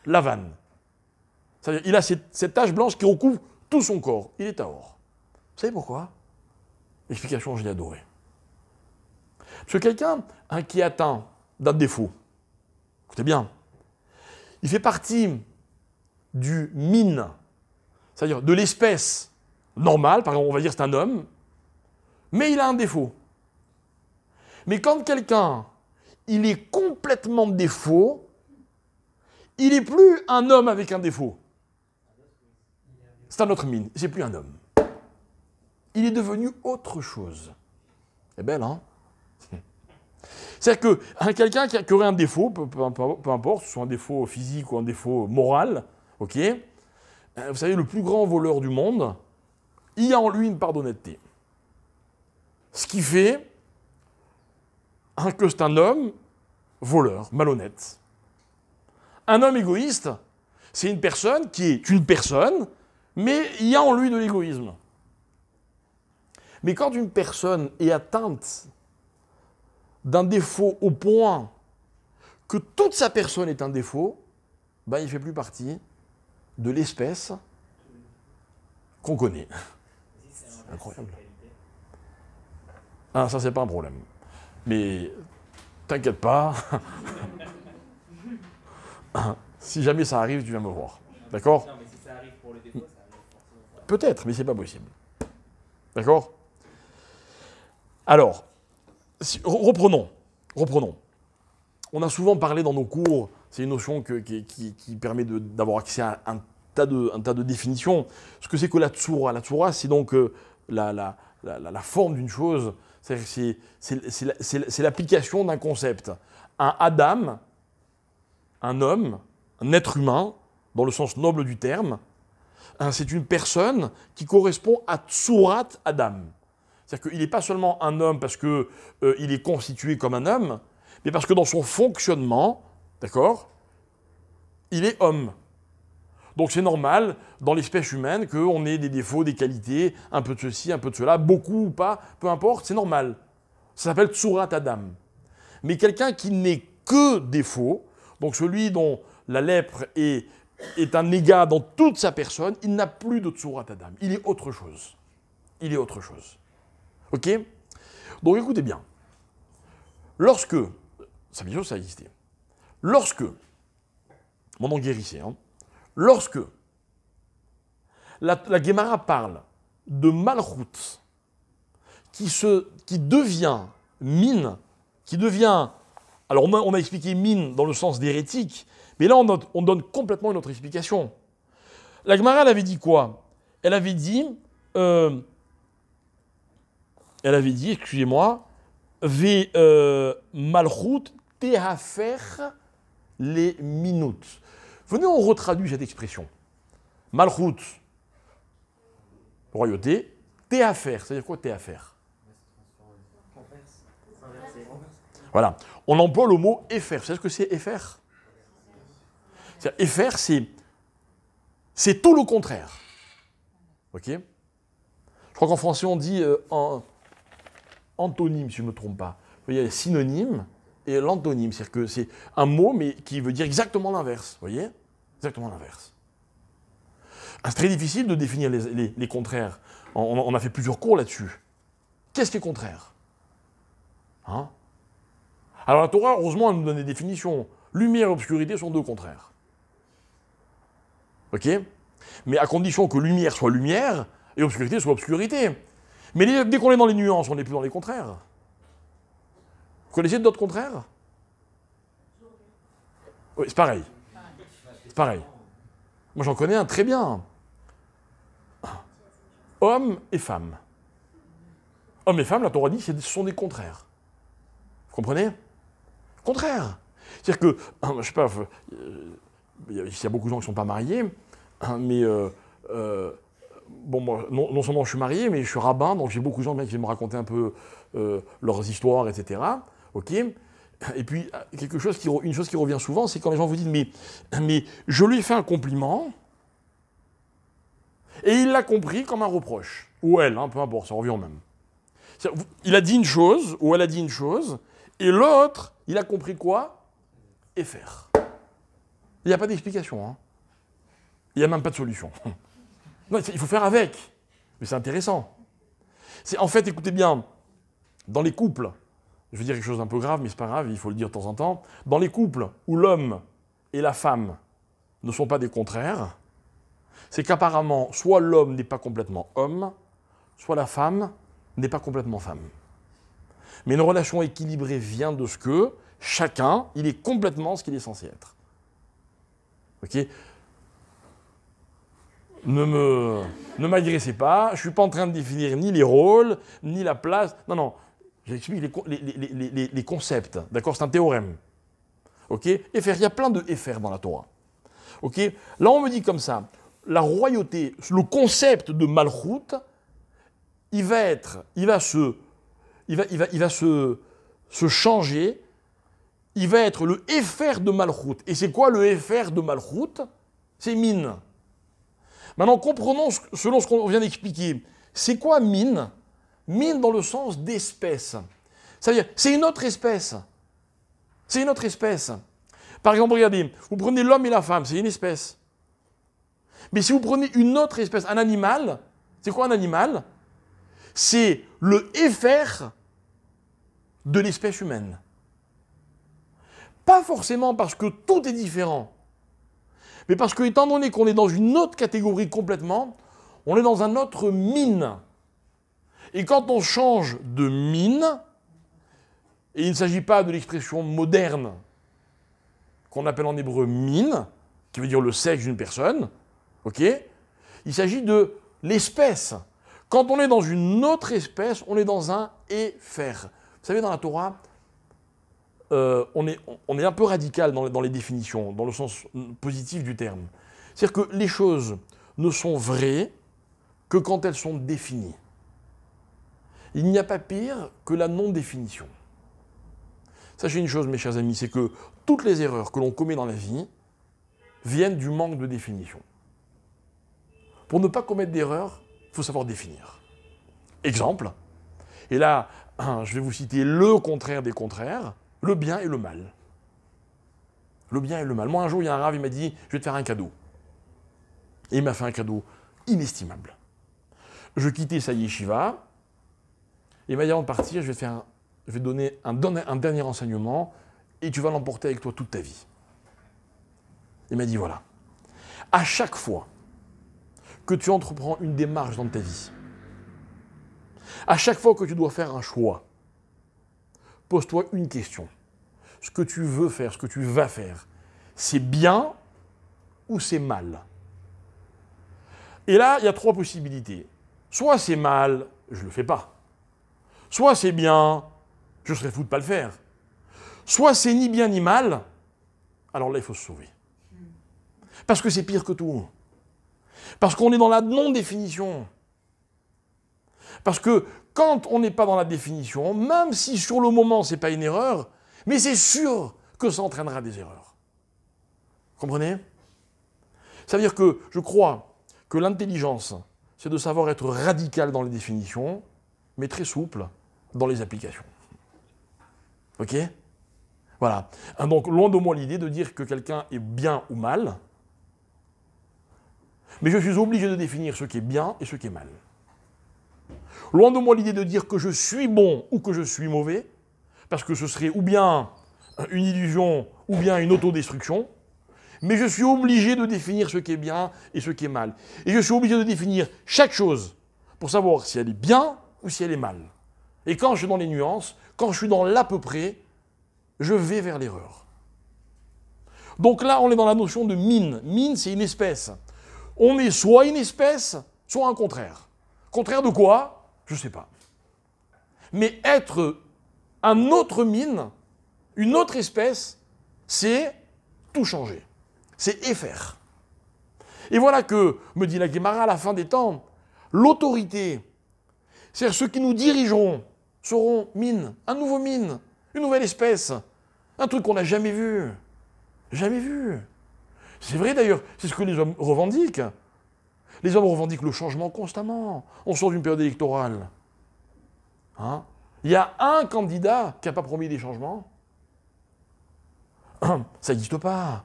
lavan. C'est-à-dire, il a cette tache blanche qui recouvre tout son corps. Il est tahor. Vous savez pourquoi? Explication, je l'ai adorée. Parce que quelqu'un qui est atteint d'un défaut, écoutez bien, il fait partie du mine, c'est-à-dire de l'espèce normale, par exemple, on va dire c'est un homme, mais il a un défaut. Mais quand quelqu'un, il est complètement défaut, il n'est plus un homme avec un défaut. C'est un autre mine, c'est plus un homme. Il est devenu autre chose. C'est belle, hein? C'est-à-dire que quelqu'un qui aurait un défaut, peu importe, soit un défaut physique ou un défaut moral, ok, vous savez, le plus grand voleur du monde, il y a en lui une part d'honnêteté. Ce qui fait que c'est un homme voleur, malhonnête. Un homme égoïste, c'est une personne qui est une personne, mais il y a en lui de l'égoïsme. Mais quand une personne est atteinte d'un défaut au point que toute sa personne est un défaut, ben il ne fait plus partie de l'espèce qu'on connaît. C'est incroyable. Ah, ça, c'est pas un problème. Mais t'inquiète pas. Si jamais ça arrive, tu viens me voir. D'accord? Non, mais si ça arrive pour le défaut, ça arrive forcément. Peut-être, mais c'est pas possible. D'accord? Alors, reprenons. On a souvent parlé dans nos cours, c'est une notion qui permet d'avoir accès à un tas de définitions. Ce que c'est que la tsura. La tsura, c'est donc la forme d'une chose. C'est l'application d'un concept. Un Adam, un homme, un être humain, dans le sens noble du terme, c'est une personne qui correspond à Tsurat Adam. C'est-à-dire qu'il n'est pas seulement un homme parce qu'il est constitué comme un homme, mais parce que dans son fonctionnement, d'accord, il est homme. Donc c'est normal, dans l'espèce humaine, qu'on ait des défauts, des qualités, un peu de ceci, un peu de cela, beaucoup ou pas, peu importe, c'est normal. Ça s'appelle Tsurat Adam. Mais quelqu'un qui n'est que défaut, donc celui dont la lèpre est un négat dans toute sa personne, il n'a plus de Tsurat Adam. Il est autre chose. Il est autre chose. Ok? Donc écoutez bien. Lorsque, ça bien sûr ça a existé, lorsque, mon nom guérissait, hein, lorsque la Gemara parle de Malchut qui devient mine, qui devient, alors on a expliqué mine dans le sens d'hérétique, mais là on donne complètement une autre explication. La Gemara, elle avait dit quoi? Elle avait dit elle avait dit, excusez-moi, Ve malchut tehafer les minutes. Venez, on retraduit cette expression. Malchut, royauté, tehafer, c'est-à-dire quoi tehafer? Voilà. On emploie le mot Efer. Vous savez ce que c'est Efer? Efer, c'est tout le contraire. Ok? Je crois qu'en français, on dit antonyme, si je ne me trompe pas. Il y a le synonyme et l'antonyme. C'est-à-dire que c'est un mot, mais qui veut dire exactement l'inverse. Vous voyez? Exactement l'inverse. C'est très difficile de définir les contraires. On a fait plusieurs cours là-dessus. Qu'est-ce qui est contraire? Hein? Alors la Torah, heureusement, elle nous donne des définitions. Lumière et obscurité sont deux contraires. Ok? Mais à condition que lumière soit lumière et obscurité soit obscurité. Mais dès qu'on est dans les nuances, on n'est plus dans les contraires. Vous connaissez d'autres contraires? Oui, c'est pareil. C'est pareil. Moi, j'en connais un très bien. Homme et femme. Homme et femme, la Torah dit, ce sont des contraires. Vous comprenez? Contraire. C'est-à-dire que, je ne sais pas, il y a beaucoup de gens qui ne sont pas mariés, mais bon, moi, non seulement je suis marié, mais je suis rabbin, donc j'ai beaucoup de gens qui viennent me raconter un peu leurs histoires, etc. Ok. Et puis, une chose qui revient souvent, c'est quand les gens vous disent mais je lui ai fait un compliment, et il l'a compris comme un reproche. Ou elle, peu importe, ça revient au même. Il a dit une chose, ou elle a dit une chose, et l'autre, il a compris quoi? Et faire. Il n'y a pas d'explication. Hein. Il n'y a même pas de solution. Non, il faut faire avec. Mais c'est intéressant. En fait, écoutez bien, dans les couples, je vais dire quelque chose d'un peu grave, mais c'est pas grave, il faut le dire de temps en temps, dans les couples où l'homme et la femme ne sont pas des contraires, c'est qu'apparemment, soit l'homme n'est pas complètement homme, soit la femme n'est pas complètement femme. Mais une relation équilibrée vient de ce que chacun, il est complètement ce qu'il est censé être. Ok? Ne m'agressez pas, je ne suis pas en train de définir ni les rôles, ni la place. Non, j'explique les concepts. D'accord? C'est un théorème. Ok? Efer, il y a plein de Efer dans la Torah. Ok? Là, on me dit comme ça, la royauté, le concept de Malchut, il va se changer, il va être le Efer de Malchut. Et c'est quoi le Efer de Malchut? C'est Min. Maintenant, comprenons, selon ce qu'on vient d'expliquer, c'est quoi Min? Min dans le sens d'espèce. C'est-à-dire, c'est une autre espèce. C'est une autre espèce. Par exemple, regardez, vous prenez l'homme et la femme, c'est une espèce. Mais si vous prenez une autre espèce, un animal, c'est quoi un animal? C'est le Efer de l'espèce humaine. Pas forcément parce que tout est différent, mais parce que, étant donné qu'on est dans une autre catégorie complètement, on est dans un autre mine. Et quand on change de mine, et il ne s'agit pas de l'expression moderne qu'on appelle en hébreu mine, qui veut dire le sexe d'une personne, ok? Il s'agit de l'espèce. Quand on est dans une autre espèce, on est dans un Efer. Vous savez, dans la Torah, on est un peu radical dans les définitions, dans le sens positif du terme. C'est-à-dire que les choses ne sont vraies que quand elles sont définies. Il n'y a pas pire que la non-définition. Sachez une chose, mes chers amis, c'est que toutes les erreurs que l'on commet dans la vie viennent du manque de définition. Pour ne pas commettre d'erreur, il faut savoir définir. Exemple, et là, je vais vous citer le contraire des contraires, le bien et le mal. Le bien et le mal. Moi, un jour, il y a un rave, il m'a dit, je vais te faire un cadeau. Et il m'a fait un cadeau inestimable. Je quittais sa yeshiva, et il m'a dit, avant de partir, je vais te donner un dernier enseignement, et tu vas l'emporter avec toi toute ta vie. Il m'a dit, voilà, à chaque fois que tu entreprends une démarche dans ta vie, à chaque fois que tu dois faire un choix, pose-toi une question. Ce que tu veux faire, ce que tu vas faire, c'est bien ou c'est mal? Et là, il y a trois possibilités. Soit c'est mal, je ne le fais pas. Soit c'est bien, je serais fou de ne pas le faire. Soit c'est ni bien ni mal, alors là, il faut se sauver. Parce que c'est pire que tout. Parce qu'on est dans la non-définition. Parce que quand on n'est pas dans la définition, même si sur le moment, ce n'est pas une erreur, mais c'est sûr que ça entraînera des erreurs. Comprenez? Ça veut dire que je crois que l'intelligence, c'est de savoir être radical dans les définitions, mais très souple dans les applications. Ok? Voilà. Donc, loin de moi l'idée de dire que quelqu'un est bien ou mal, mais je suis obligé de définir ce qui est bien et ce qui est mal. Loin de moi l'idée de dire que je suis bon ou que je suis mauvais, parce que ce serait ou bien une illusion ou bien une autodestruction, mais je suis obligé de définir ce qui est bien et ce qui est mal. Et je suis obligé de définir chaque chose pour savoir si elle est bien ou si elle est mal. Et quand je suis dans les nuances, quand je suis dans l'à peu près, je vais vers l'erreur. Donc là, on est dans la notion de mine. Mine, c'est une espèce. On est soit une espèce, soit un contraire. Contraire de quoi? Je ne sais pas. Mais être un autre mine, une autre espèce, c'est tout changer. C'est effaire. Et voilà que, me dit la Guémara à la fin des temps, l'autorité, c'est-à-dire ceux qui nous dirigeront, seront mine, un nouveau mine, une nouvelle espèce, un truc qu'on n'a jamais vu. Jamais vu. C'est vrai d'ailleurs, c'est ce que les hommes revendiquent. Les hommes revendiquent le changement constamment. On sort d'une période électorale. Hein? Il y a un candidat qui n'a pas promis des changements. Ça n'existe pas.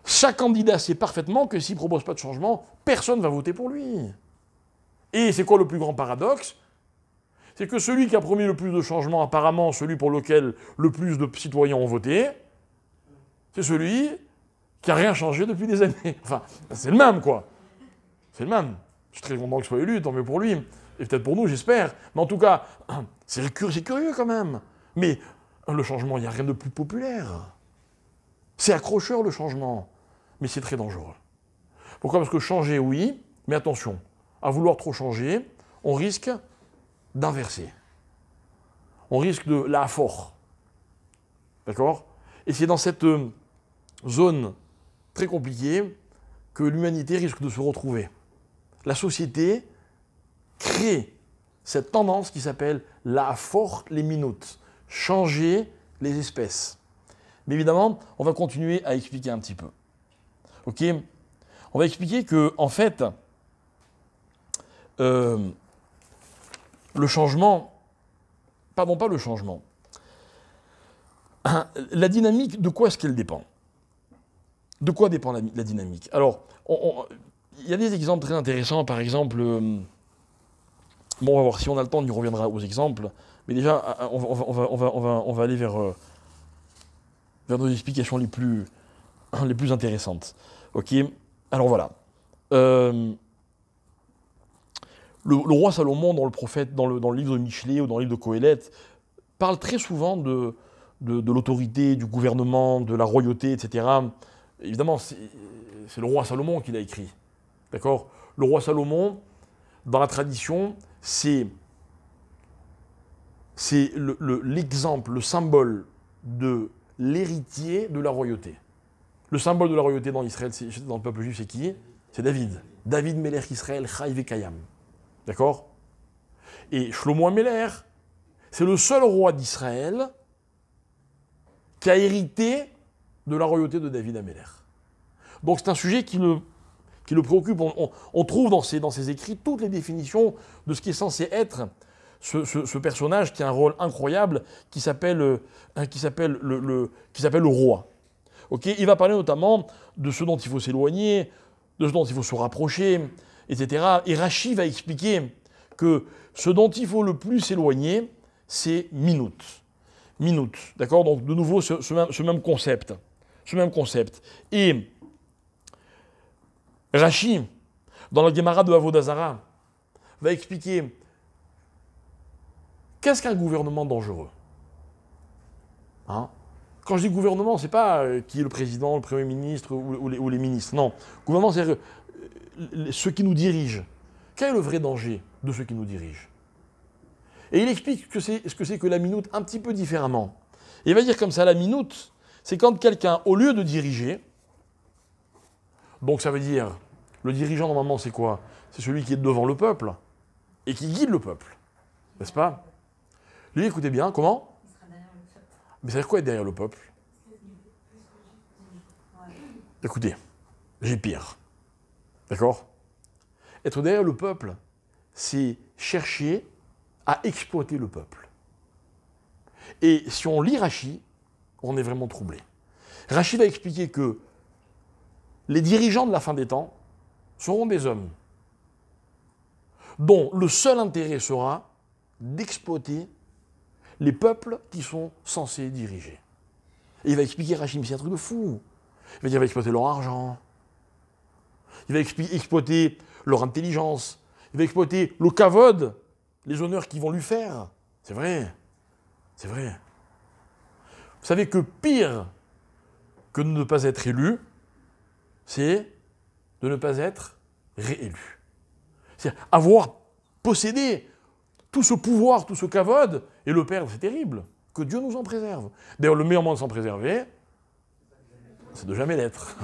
Chaque candidat sait parfaitement que s'il ne propose pas de changement, personne ne va voter pour lui. Et c'est quoi le plus grand paradoxe? C'est que celui qui a promis le plus de changements, apparemment celui pour lequel le plus de citoyens ont voté, c'est celui qui n'a rien changé depuis des années. Enfin, c'est le même, quoi. C'est le même. Je suis très content qu'il soit élu, tant mieux pour lui. Et peut-être pour nous, j'espère. Mais en tout cas, c'est curieux quand même. Mais le changement, il n'y a rien de plus populaire. C'est accrocheur, le changement. Mais c'est très dangereux. Pourquoi? Parce que changer, oui, mais attention. À vouloir trop changer, on risque d'inverser. On risque de la fort. D'accord? Et c'est dans cette zone très compliquée que l'humanité risque de se retrouver. La société crée cette tendance qui s'appelle la forte les minutes, changer les espèces. Mais évidemment, on va continuer à expliquer un petit peu. Ok? On va expliquer que, en fait, le changement, pardon, pas le changement, la dynamique, de quoi est-ce qu'elle dépend? De quoi dépend la dynamique? Alors, il y a des exemples très intéressants, par exemple, bon, on va voir si on a le temps, on y reviendra aux exemples, mais déjà, on va aller vers nos explications les plus intéressantes. Ok? Alors voilà. Le roi Salomon, dans le livre de Michelet ou dans le livre de Qoéleth, parle très souvent de l'autorité, du gouvernement, de la royauté, etc. Évidemment, c'est le roi Salomon qui l'a écrit. D'accord? Le roi Salomon, dans la tradition, c'est l'exemple, le symbole de l'héritier de la royauté. Le symbole de la royauté dans Israël, dans le peuple juif, c'est qui? C'est David. David Melech Israël, Chai Vekayam. D'accord? Et Shlomo HaMelech, c'est le seul roi d'Israël qui a hérité de la royauté de David HaMelech. Donc c'est un sujet qui le préoccupe. On trouve dans ses écrits toutes les définitions de ce qui est censé être ce personnage qui a un rôle incroyable qui s'appelle le roi. Okay, il va parler notamment de ce dont il faut s'éloigner, de ce dont il faut se rapprocher, etc. Et Rashi va expliquer que ce dont il faut le plus s'éloigner, c'est minute. Minute, d'accord? Donc de nouveau ce même concept. Et Rashi, dans la Gemara de Avodah Zarah, va expliquer qu'est-ce qu'un gouvernement dangereux. Hein? Quand je dis gouvernement, ce n'est pas qui est le président, le Premier ministre ou les ministres. Non, gouvernement, c'est ceux qui nous dirigent. Quel est le vrai danger de ceux qui nous dirigent? Et il explique ce que c'est que la minute un petit peu différemment. Et il va dire comme ça, la minute, c'est quand quelqu'un, au lieu de diriger, donc ça veut dire, le dirigeant normalement c'est quoi? C'est celui qui est devant le peuple et qui guide le peuple, n'est-ce pas? Lui, écoutez bien, comment? Il sera derrière le peuple. Mais ça veut dire quoi être derrière le peuple? Écoutez, j'ai pire. D'accord? Être derrière le peuple, c'est chercher à exploiter le peuple. Et si on lit Rachi, on est vraiment troublé. Rachi va expliquer que les dirigeants de la fin des temps seront des hommes dont le seul intérêt sera d'exploiter les peuples qui sont censés diriger. Et il va expliquer Rachi, mais c'est un truc de fou. Il va dire qu'il va exploiter leur argent, il va exploiter leur intelligence, il va exploiter le kavod, les honneurs qu'ils vont lui faire. C'est vrai, c'est vrai. Vous savez que pire que de ne pas être élu, c'est de ne pas être réélu. C'est-à-dire avoir possédé tout ce pouvoir, tout ce kavod, et le perdre, c'est terrible. Que Dieu nous en préserve. D'ailleurs, le meilleur moyen de s'en préserver, c'est de jamais l'être.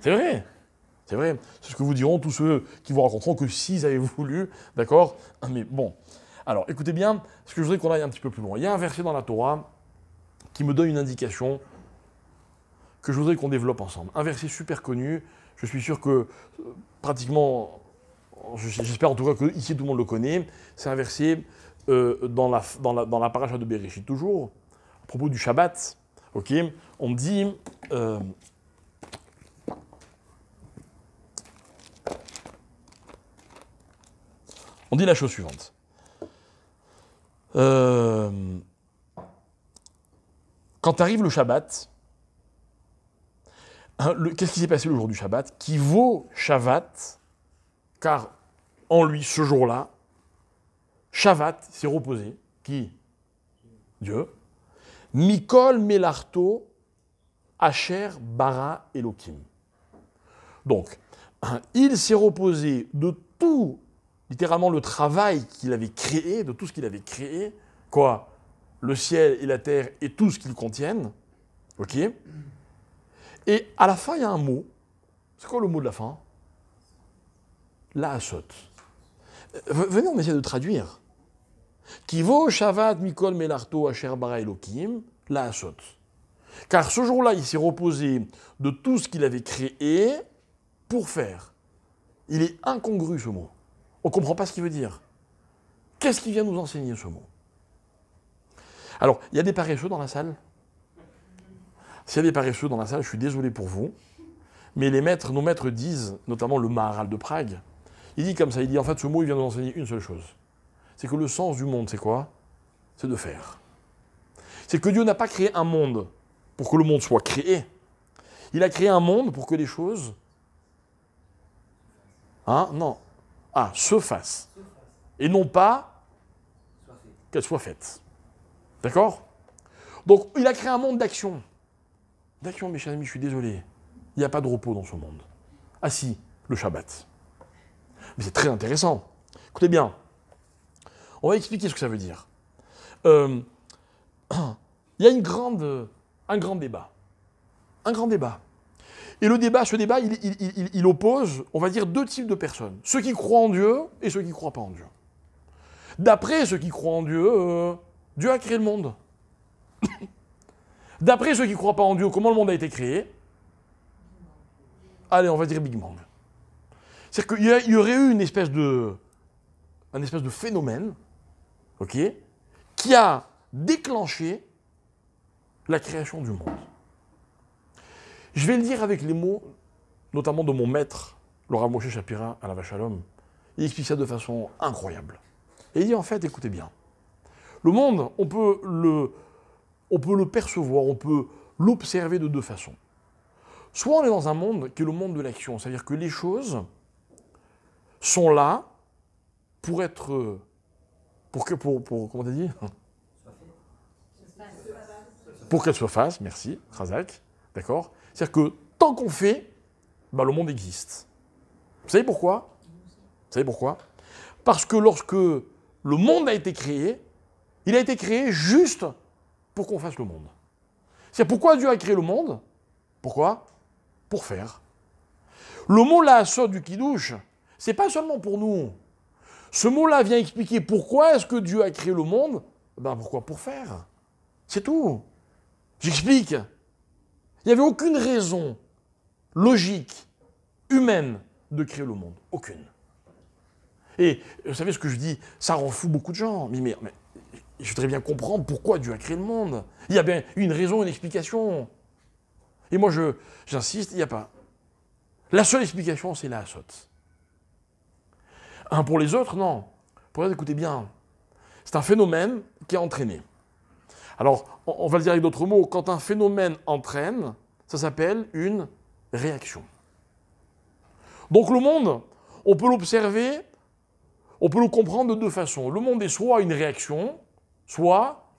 C'est vrai. C'est vrai. C'est ce que vous diront tous ceux qui vous raconteront que s'ils avaient voulu, d'accord? Mais bon. Alors, écoutez bien, ce que je voudrais qu'on aille un petit peu plus loin. Il y a un verset dans la Torah qui me donne une indication que je voudrais qu'on développe ensemble. Un verset super connu. Je suis sûr que pratiquement, j'espère en tout cas que ici tout le monde le connaît. C'est un verset dans la paracha de Bereshit toujours, à propos du Shabbat. Ok, on dit... on dit la chose suivante. Quand arrive le Shabbat, qu'est-ce qui s'est passé le jour du Shabbat? Qui vaut Shabbat, car en lui, ce jour-là, Shabbat s'est reposé. Qui? Dieu. Mikol Melarto Asher Bara Elohim. Donc, il s'est reposé de tout, littéralement le travail qu'il avait créé, de tout ce qu'il avait créé, quoi? Le ciel et la terre et tout ce qu'ils contiennent. Ok? Et à la fin, il y a un mot. C'est quoi le mot de la fin? La asot. Venez, on essaie de traduire. Qui vaut Shabbat Mikol Melarto Asher Bara Elohim, la asot. Car ce jour-là, il s'est reposé de tout ce qu'il avait créé pour faire. Il est incongru ce mot. On ne comprend pas ce qu'il veut dire. Qu'est-ce qu'il vient nous enseigner ce mot? Alors, il y a des paresseux dans la salle. S'il y a des paresseux dans la salle, je suis désolé pour vous. Mais nos maîtres disent, notamment le Maharal de Prague, il dit comme ça, il dit en fait ce mot, il vient nous enseigner une seule chose. C'est que le sens du monde, c'est quoi? C'est de faire. C'est que Dieu n'a pas créé un monde pour que le monde soit créé. Il a créé un monde pour que les choses... se fassent. Et non pas qu'elles soient faites. D'accord? Donc, il a créé un monde d'action. D'action, mes chers amis, je suis désolé. Il n'y a pas de repos dans ce monde. Ah si, le Shabbat. Mais c'est très intéressant. Écoutez bien, on va expliquer ce que ça veut dire. Il y a un grand débat. Un grand débat. Et ce débat, il oppose, on va dire, deux types de personnes. Ceux qui croient en Dieu et ceux qui ne croient pas en Dieu. D'après ceux qui croient en Dieu, Dieu a créé le monde. D'après ceux qui ne croient pas en Dieu, comment le monde a été créé? Allez, on va dire Big Bang. C'est-à-dire qu'il y aurait eu un espèce de phénomène, ok, qui a déclenché la création du monde. Je vais le dire avec les mots, notamment de mon maître, le Rav Moshe Shapira, à la Shalom. Il explique ça de façon incroyable. Et il dit en fait, écoutez bien, le monde, on peut le percevoir, on peut l'observer de deux façons. Soit on est dans un monde qui est le monde de l'action, c'est-à-dire que les choses sont là pour être... comment t'as dit? Pour qu'elles se fassent, merci, Razak, d'accord? C'est-à-dire que tant qu'on fait, le monde existe. Vous savez pourquoi? Parce que lorsque le monde a été créé, il a été créé juste pour qu'on fasse le monde. C'est pourquoi Dieu a créé le monde? Pourquoi? Pour faire. Le mot là, sort du Kiddush, c'est pas seulement pour nous. Ce mot-là vient expliquer pourquoi est-ce que Dieu a créé le monde. Ben pourquoi? Pour faire. C'est tout. J'explique. Il n'y avait aucune raison logique, humaine, de créer le monde. Aucune. Et vous savez ce que je dis, ça rend fou beaucoup de gens. Mais je voudrais bien comprendre pourquoi Dieu a créé le monde. Il y a bien une raison, une explication. Et moi, j'insiste, il n'y a pas. La seule explication, c'est la hasote. Pour les autres, non. Pour les autres, écoutez bien. C'est un phénomène qui est entraîné. Alors, on va le dire avec d'autres mots. Quand un phénomène entraîne, ça s'appelle une réaction. Donc le monde, on peut l'observer, on peut le comprendre de deux façons. Le monde est soit une réaction, soit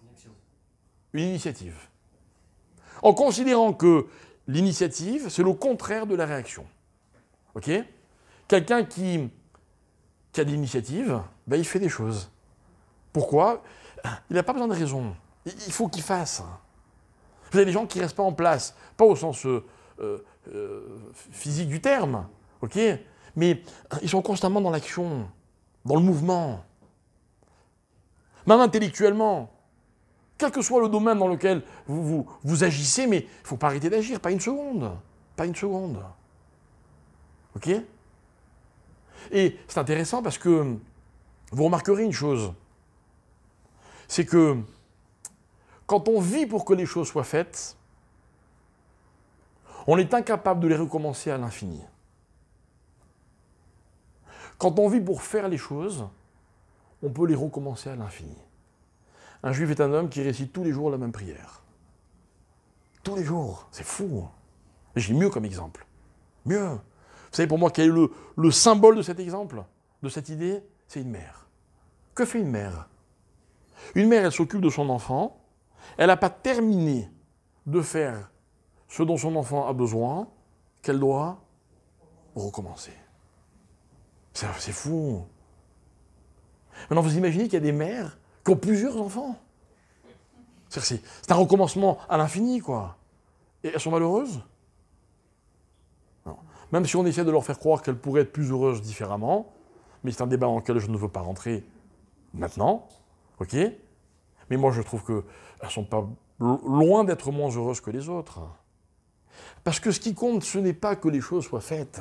une initiative. En considérant que l'initiative, c'est le contraire de la réaction. Ok? Quelqu'un qui a de l'initiative, ben il fait des choses. Pourquoi? Il n'a pas besoin de raison. Il faut qu'il fasse. Vous avez des gens qui ne restent pas en place, pas au sens physique du terme, ok? Mais ils sont constamment dans l'action, dans le mouvement. Même intellectuellement. Quel que soit le domaine dans lequel vous agissez, mais il ne faut pas arrêter d'agir, pas une seconde. Pas une seconde. Ok? Et c'est intéressant parce que vous remarquerez une chose. C'est que quand on vit pour que les choses soient faites, on est incapable de les recommencer à l'infini. Quand on vit pour faire les choses, on peut les recommencer à l'infini. Un juif est un homme qui récite tous les jours la même prière. Tous les jours. C'est fou. J'ai mieux comme exemple. Mieux. Vous savez pour moi quel est le symbole de cet exemple, de cette idée? C'est une mère. Que fait une mère? Une mère, elle s'occupe de son enfant. Elle n'a pas terminé de faire ce dont son enfant a besoin, qu'elle doit recommencer. C'est fou. Maintenant, vous imaginez qu'il y a des mères qui ont plusieurs enfants. C'est un recommencement à l'infini, quoi. Et elles sont malheureuses? Non. Même si on essaie de leur faire croire qu'elles pourraient être plus heureuses différemment, mais c'est un débat dans lequel je ne veux pas rentrer maintenant, ok? Mais moi, je trouve qu'elles ne sont pas loin d'être moins heureuses que les autres. Parce que ce qui compte, ce n'est pas que les choses soient faites.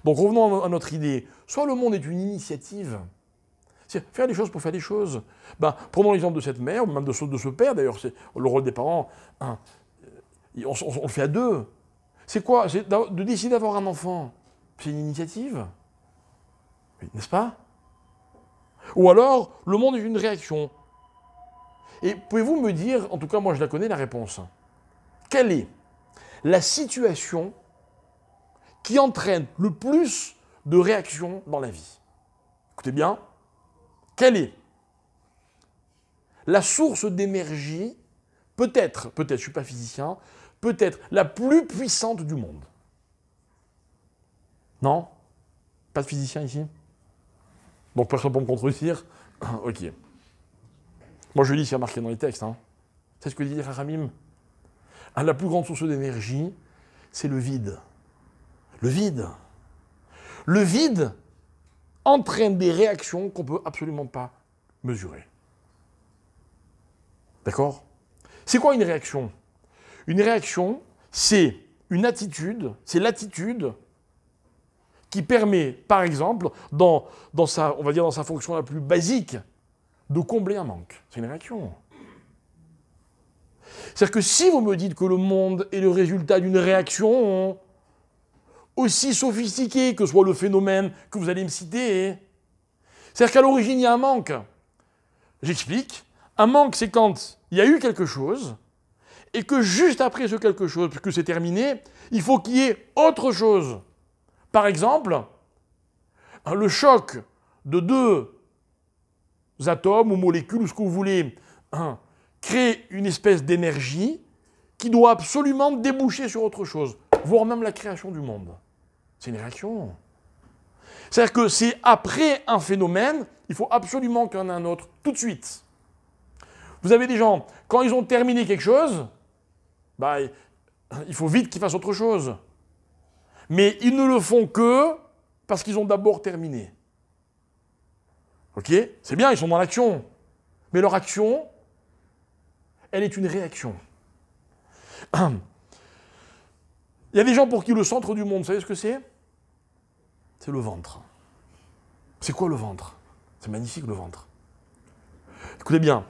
Donc revenons à notre idée. Soit le monde est une initiative, c'est faire des choses pour faire des choses. Prenons l'exemple de cette mère, ou même de ce père, d'ailleurs, c'est le rôle des parents, on le fait à deux. C'est quoi? C'est de décider d'avoir un enfant. C'est une initiative. N'est-ce pas? Ou alors, le monde est une réaction. Et pouvez-vous me dire, en tout cas moi je la connais la réponse, quelle est la situation qui entraîne le plus de réactions dans la vie? Écoutez bien, quelle est la source d'énergie, peut-être, je ne suis pas physicien, peut-être la plus puissante du monde? Non? Pas de physicien ici? Donc personne pour me contredire? Ok. Moi je lis ce qui est marqué dans les textes. C'est ce que dit les Chachamim. La plus grande source d'énergie, c'est le vide. Le vide. Le vide entraîne des réactions qu'on ne peut absolument pas mesurer. D'accord? C'est quoi une réaction? Une réaction, c'est une attitude, c'est l'attitude qui permet, par exemple, dans sa fonction la plus basique, de combler un manque. C'est une réaction. C'est-à-dire que si vous me dites que le monde est le résultat d'une réaction, aussi sophistiquée que soit le phénomène que vous allez me citer, c'est-à-dire qu'à l'origine, il y a un manque. J'explique. Un manque, c'est quand il y a eu quelque chose, et que juste après ce quelque chose, puisque c'est terminé, il faut qu'il y ait autre chose. Par exemple, le choc de deux atomes ou molécules, ou ce que vous voulez, crée une espèce d'énergie qui doit absolument déboucher sur autre chose, voire même la création du monde. C'est une réaction. C'est-à-dire que c'est après un phénomène, il faut absolument qu'il y en ait un autre tout de suite. Vous avez des gens, quand ils ont terminé quelque chose, bah, il faut vite qu'ils fassent autre chose. Mais ils ne le font que parce qu'ils ont d'abord terminé. Ok? C'est bien, ils sont dans l'action. Mais leur action, elle est une réaction. Il y a des gens pour qui le centre du monde, vous savez ce que c'est? C'est le ventre. C'est quoi le ventre? C'est magnifique le ventre. Écoutez bien,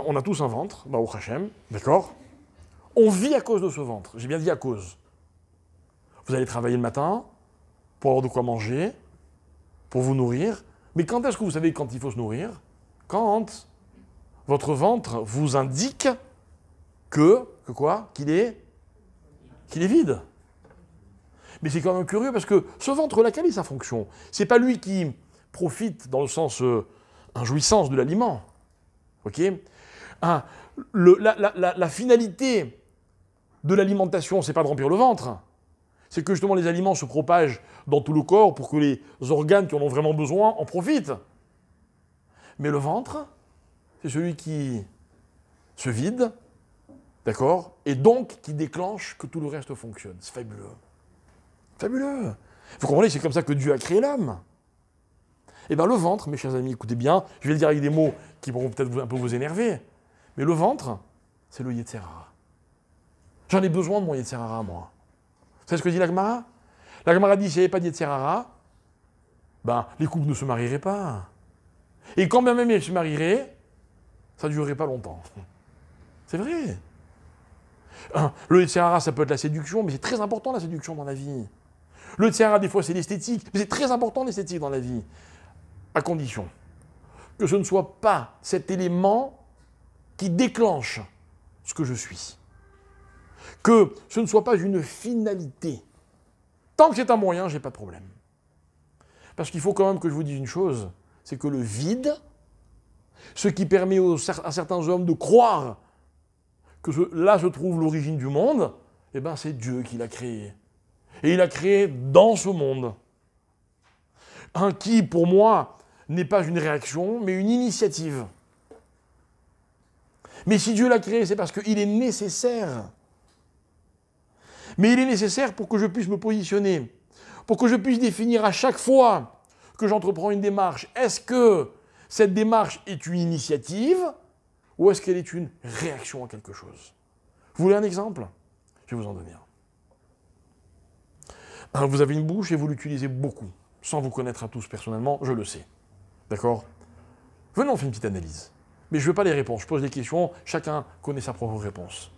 on a tous un ventre, Baruch Hashem, d'accord? On vit à cause de ce ventre. J'ai bien dit à cause. Vous allez travailler le matin pour avoir de quoi manger, pour vous nourrir. Mais quand est-ce que vous savez quand il faut se nourrir? Quand votre ventre vous indique que quoi? Qu'il est vide. Mais c'est quand même curieux parce que ce ventre-là, quelle est sa fonction? C'est pas lui qui profite dans le sens jouissance de l'aliment. Ok? La finalité de l'alimentation, c'est pas de remplir le ventre. C'est que justement les aliments se propagent dans tout le corps pour que les organes qui en ont vraiment besoin en profitent. Mais le ventre, c'est celui qui se vide, d'accord? Et donc qui déclenche que tout le reste fonctionne. C'est fabuleux. Fabuleux. Vous comprenez, c'est comme ça que Dieu a créé l'homme. Eh bien le ventre, mes chers amis, écoutez bien, je vais le dire avec des mots qui pourront peut-être un peu vous énerver, mais le ventre, c'est le Yetzer Hara. J'en ai besoin de mon Yetzer Hara, moi. Vous savez ce que dit la Gemara? La Gemara dit, s'il n'y avait pas de Yetzer Hara, ben, les couples ne se marieraient pas. Et quand bien même ils se marieraient, ça ne durerait pas longtemps. C'est vrai. Le Yetzer Hara, ça peut être la séduction, mais c'est très important la séduction dans la vie. Le Yetzer Hara, des fois, c'est l'esthétique, mais c'est très important l'esthétique dans la vie. À condition que ce ne soit pas cet élément qui déclenche ce que je suis. Que ce ne soit pas une finalité. Tant que c'est un moyen, j'ai pas de problème. Parce qu'il faut quand même que je vous dise une chose, c'est que le vide, ce qui permet à certains hommes de croire que là se trouve l'origine du monde, eh ben c'est Dieu qui l'a créé. Et il l'a créé dans ce monde. Un qui, pour moi, n'est pas une réaction, mais une initiative. Mais si Dieu l'a créé, c'est parce qu'il est nécessaire. Mais il est nécessaire pour que je puisse me positionner, pour que je puisse définir à chaque fois que j'entreprends une démarche, est-ce que cette démarche est une initiative ou est-ce qu'elle est une réaction à quelque chose? Vous voulez un exemple? Je vais vous en donner un. Vous avez une bouche et vous l'utilisez beaucoup, sans vous connaître à tous personnellement, je le sais. D'accord? Venez, on fait une petite analyse. Mais je ne veux pas les réponses, je pose des questions, chacun connaît sa propre réponse.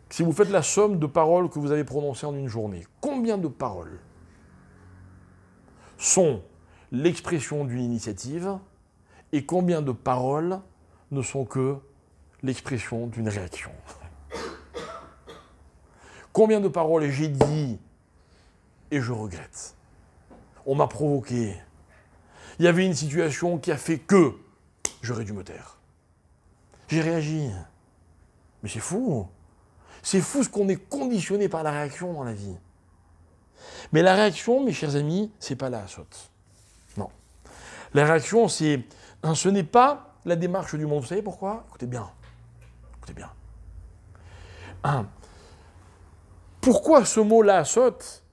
Si vous faites la somme de paroles que vous avez prononcées en une journée, combien de paroles sont l'expression d'une initiative et combien de paroles ne sont que l'expression d'une réaction? Combien de paroles j'ai dit et je regrette? On m'a provoqué. Il y avait une situation qui a fait que j'aurais dû me taire. J'ai réagi. Mais c'est fou. C'est fou ce qu'on est conditionné par la réaction dans la vie. Mais la réaction, mes chers amis, c'est pas la saute. Non. La réaction, ce n'est pas la démarche du monde. Vous savez pourquoi? Écoutez bien. Écoutez bien. Pourquoi ce mot-là saute?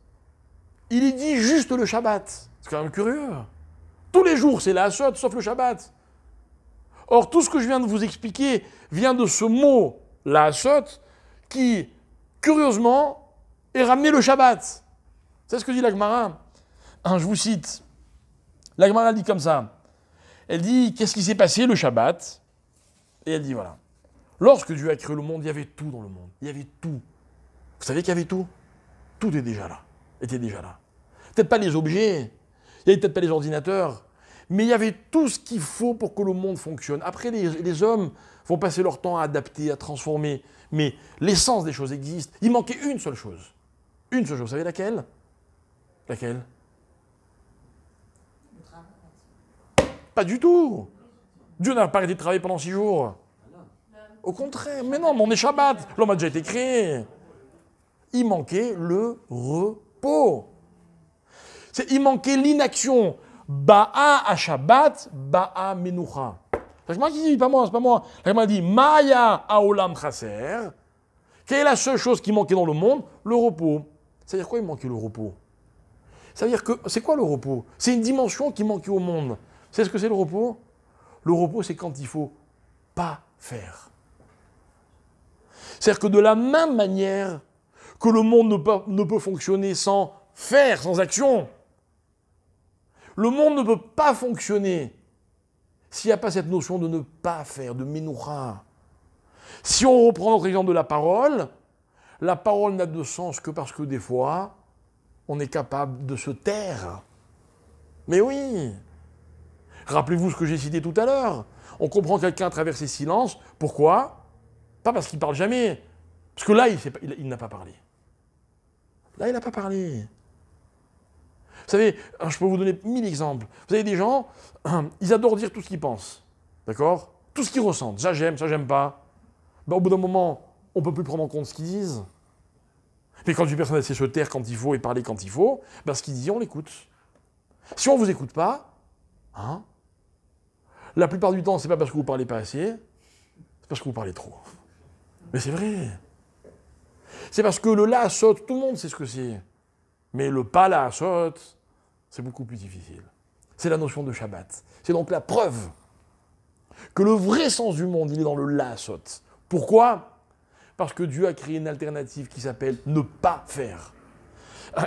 Il est dit juste le Shabbat. C'est quand même curieux. Tous les jours, c'est la saute, sauf le Shabbat. Or, tout ce que je viens de vous expliquer vient de ce mot, la saute, qui, curieusement, est ramené le Shabbat. C'est ce que dit la Gemara. Je vous cite. La Gemara dit comme ça. Elle dit, qu'est-ce qui s'est passé le Shabbat? Et elle dit, voilà. Lorsque Dieu a créé le monde, il y avait tout dans le monde. Il y avait tout. Vous savez qu'il y avait tout? Tout était déjà là. Peut-être pas les objets, il n'y avait peut-être pas les ordinateurs, mais il y avait tout ce qu'il faut pour que le monde fonctionne. Après, les hommes vont passer leur temps à adapter, à transformer, mais l'essence des choses existe. Il manquait une seule chose. Une seule chose. Vous savez laquelle? Laquelle? Le travail. Pas du tout. Dieu n'a pas arrêté de travailler pendant 6 jours. Au contraire, mais non, mais on est Shabbat. L'homme a déjà été créé. Il manquait le repos. Il manquait l'inaction. Ba'a à Shabbat, ba'a menucha. C'est moi qui dis, pas moi, c'est pas moi. La Gemara dit Maya Aolam Chaser. Quelle est la seule chose qui manquait dans le monde? Le repos. C'est-à-dire quoi il manquait le repos? C'est-à-dire que, c'est quoi le repos? C'est une dimension qui manquait au monde. Vous savez ce que c'est le repos? Le repos, c'est quand il faut pas faire. C'est-à-dire que de la même manière que le monde ne peut fonctionner sans faire, sans action, le monde ne peut pas fonctionner s'il n'y a pas cette notion de ne pas faire, de menoucha. Si on reprend notre exemple de la parole n'a de sens que parce que des fois, on est capable de se taire. Mais oui. Rappelez-vous ce que j'ai cité tout à l'heure. On comprend quelqu'un à travers ses silences. Pourquoi? Pas parce qu'il ne parle jamais. Parce que là, il n'a pas parlé. Là, il n'a pas parlé. Vous savez, je peux vous donner 1000 exemples. Vous avez des gens, ils adorent dire tout ce qu'ils pensent. D'accord? Tout ce qu'ils ressentent. Ça, j'aime pas. Ben, au bout d'un moment, on ne peut plus prendre en compte ce qu'ils disent. Mais quand une personne sait se taire quand il faut et parler quand il faut, ben, ce qu'il dit, on l'écoute. Si on ne vous écoute pas, la plupart du temps, c'est pas parce que vous ne parlez pas assez, c'est parce que vous parlez trop. Mais c'est vrai. C'est parce que le la saute, tout le monde sait ce que c'est. Mais le pas la saute, c'est beaucoup plus difficile. C'est la notion de Shabbat. C'est donc la preuve que le vrai sens du monde, il est dans le la saute. Pourquoi? Parce que Dieu a créé une alternative qui s'appelle ne pas faire.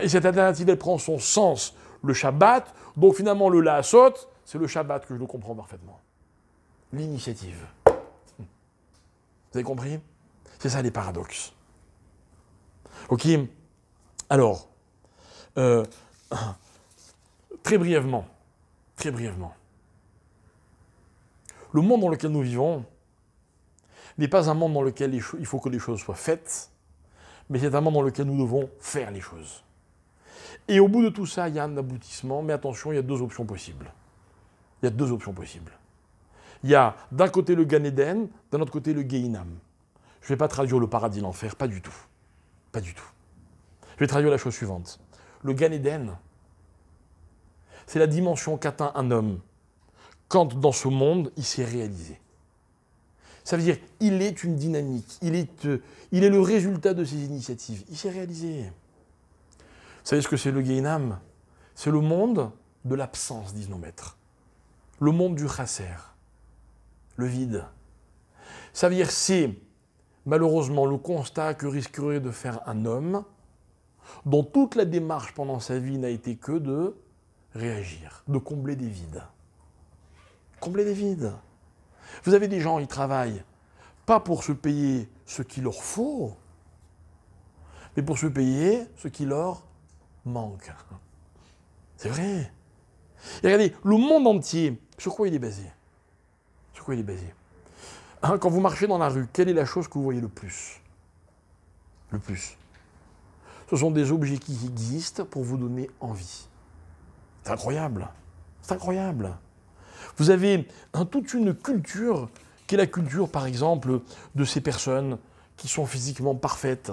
Et cette alternative, elle prend son sens, le Shabbat. Donc finalement, le la saute, c'est le Shabbat que je le comprends parfaitement. L'initiative. Vous avez compris? C'est ça les paradoxes. Ok? Alors, très brièvement, le monde dans lequel nous vivons n'est pas un monde dans lequel il faut que les choses soient faites, mais c'est un monde dans lequel nous devons faire les choses. Et au bout de tout ça, il y a un aboutissement, mais attention, il y a deux options possibles. Il y a d'un côté le Gan Eden, d'un autre côté le Gehinam. Je ne vais pas traduire le paradis, l'enfer, pas du tout. Pas du tout. Je vais traduire la chose suivante. Le Gan Eden, c'est la dimension qu'atteint un homme quand dans ce monde, il s'est réalisé. Ça veut dire, il est une dynamique, il est le résultat de ses initiatives. Il s'est réalisé. Vous savez ce que c'est le Gehinam? C'est le monde de l'absence, disent nos maîtres. Le monde du chasser, le vide. Ça veut dire, c'est malheureusement le constat que risquerait de faire un homme dont toute la démarche pendant sa vie n'a été que de réagir, de combler des vides. Combler des vides. Vous avez des gens, ils travaillent pas pour se payer ce qu'il leur faut, mais pour se payer ce qui leur manque. C'est vrai. Et regardez, le monde entier, sur quoi il est basé? Sur quoi il est basé? Quand vous marchez dans la rue, quelle est la chose que vous voyez le plus? Le plus. Ce sont des objets qui existent pour vous donner envie. C'est incroyable. C'est incroyable. Vous avez toute une culture qui est la culture, par exemple, de ces personnes qui sont physiquement parfaites,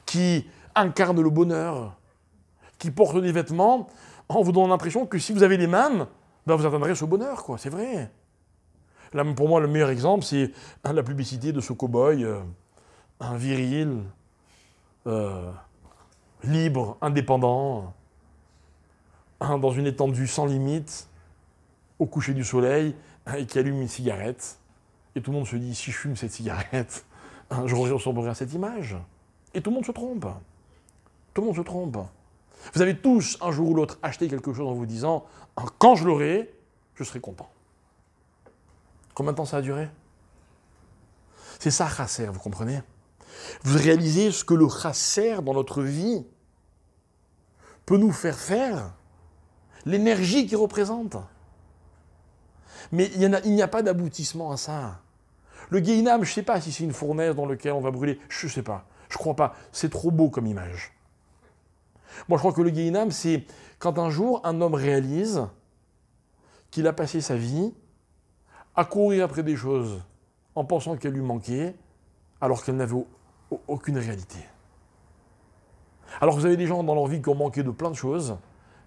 qui incarnent le bonheur, qui portent des vêtements en vous donnant l'impression que si vous avez les mêmes, ben vous atteindrez ce bonheur, quoi. C'est vrai. Là, pour moi, le meilleur exemple, c'est la publicité de ce cow-boy, un viril, libre, indépendant, dans une étendue sans limite, au coucher du soleil, et qui allume une cigarette. Et tout le monde se dit, si je fume cette cigarette, je ressemblerai à cette image. Et tout le monde se trompe. Tout le monde se trompe. Vous avez tous, un jour ou l'autre, acheté quelque chose en vous disant, quand je l'aurai, je serai content. Combien de temps ça a duré? C'est ça, chasser, vous comprenez? Vous réalisez ce que le chasser dans notre vie peut nous faire, l'énergie qu'il représente. Mais il n'y a pas d'aboutissement à ça. Le Gehinam, je ne sais pas si c'est une fournaise dans laquelle on va brûler, je ne sais pas, je ne crois pas, c'est trop beau comme image. Moi je crois que le Gehinam, c'est quand un jour un homme réalise qu'il a passé sa vie à courir après des choses en pensant qu'elles lui manquaient, alors qu'elles n'avaient aucune réalité. Alors vous avez des gens dans leur vie qui ont manqué de plein de choses,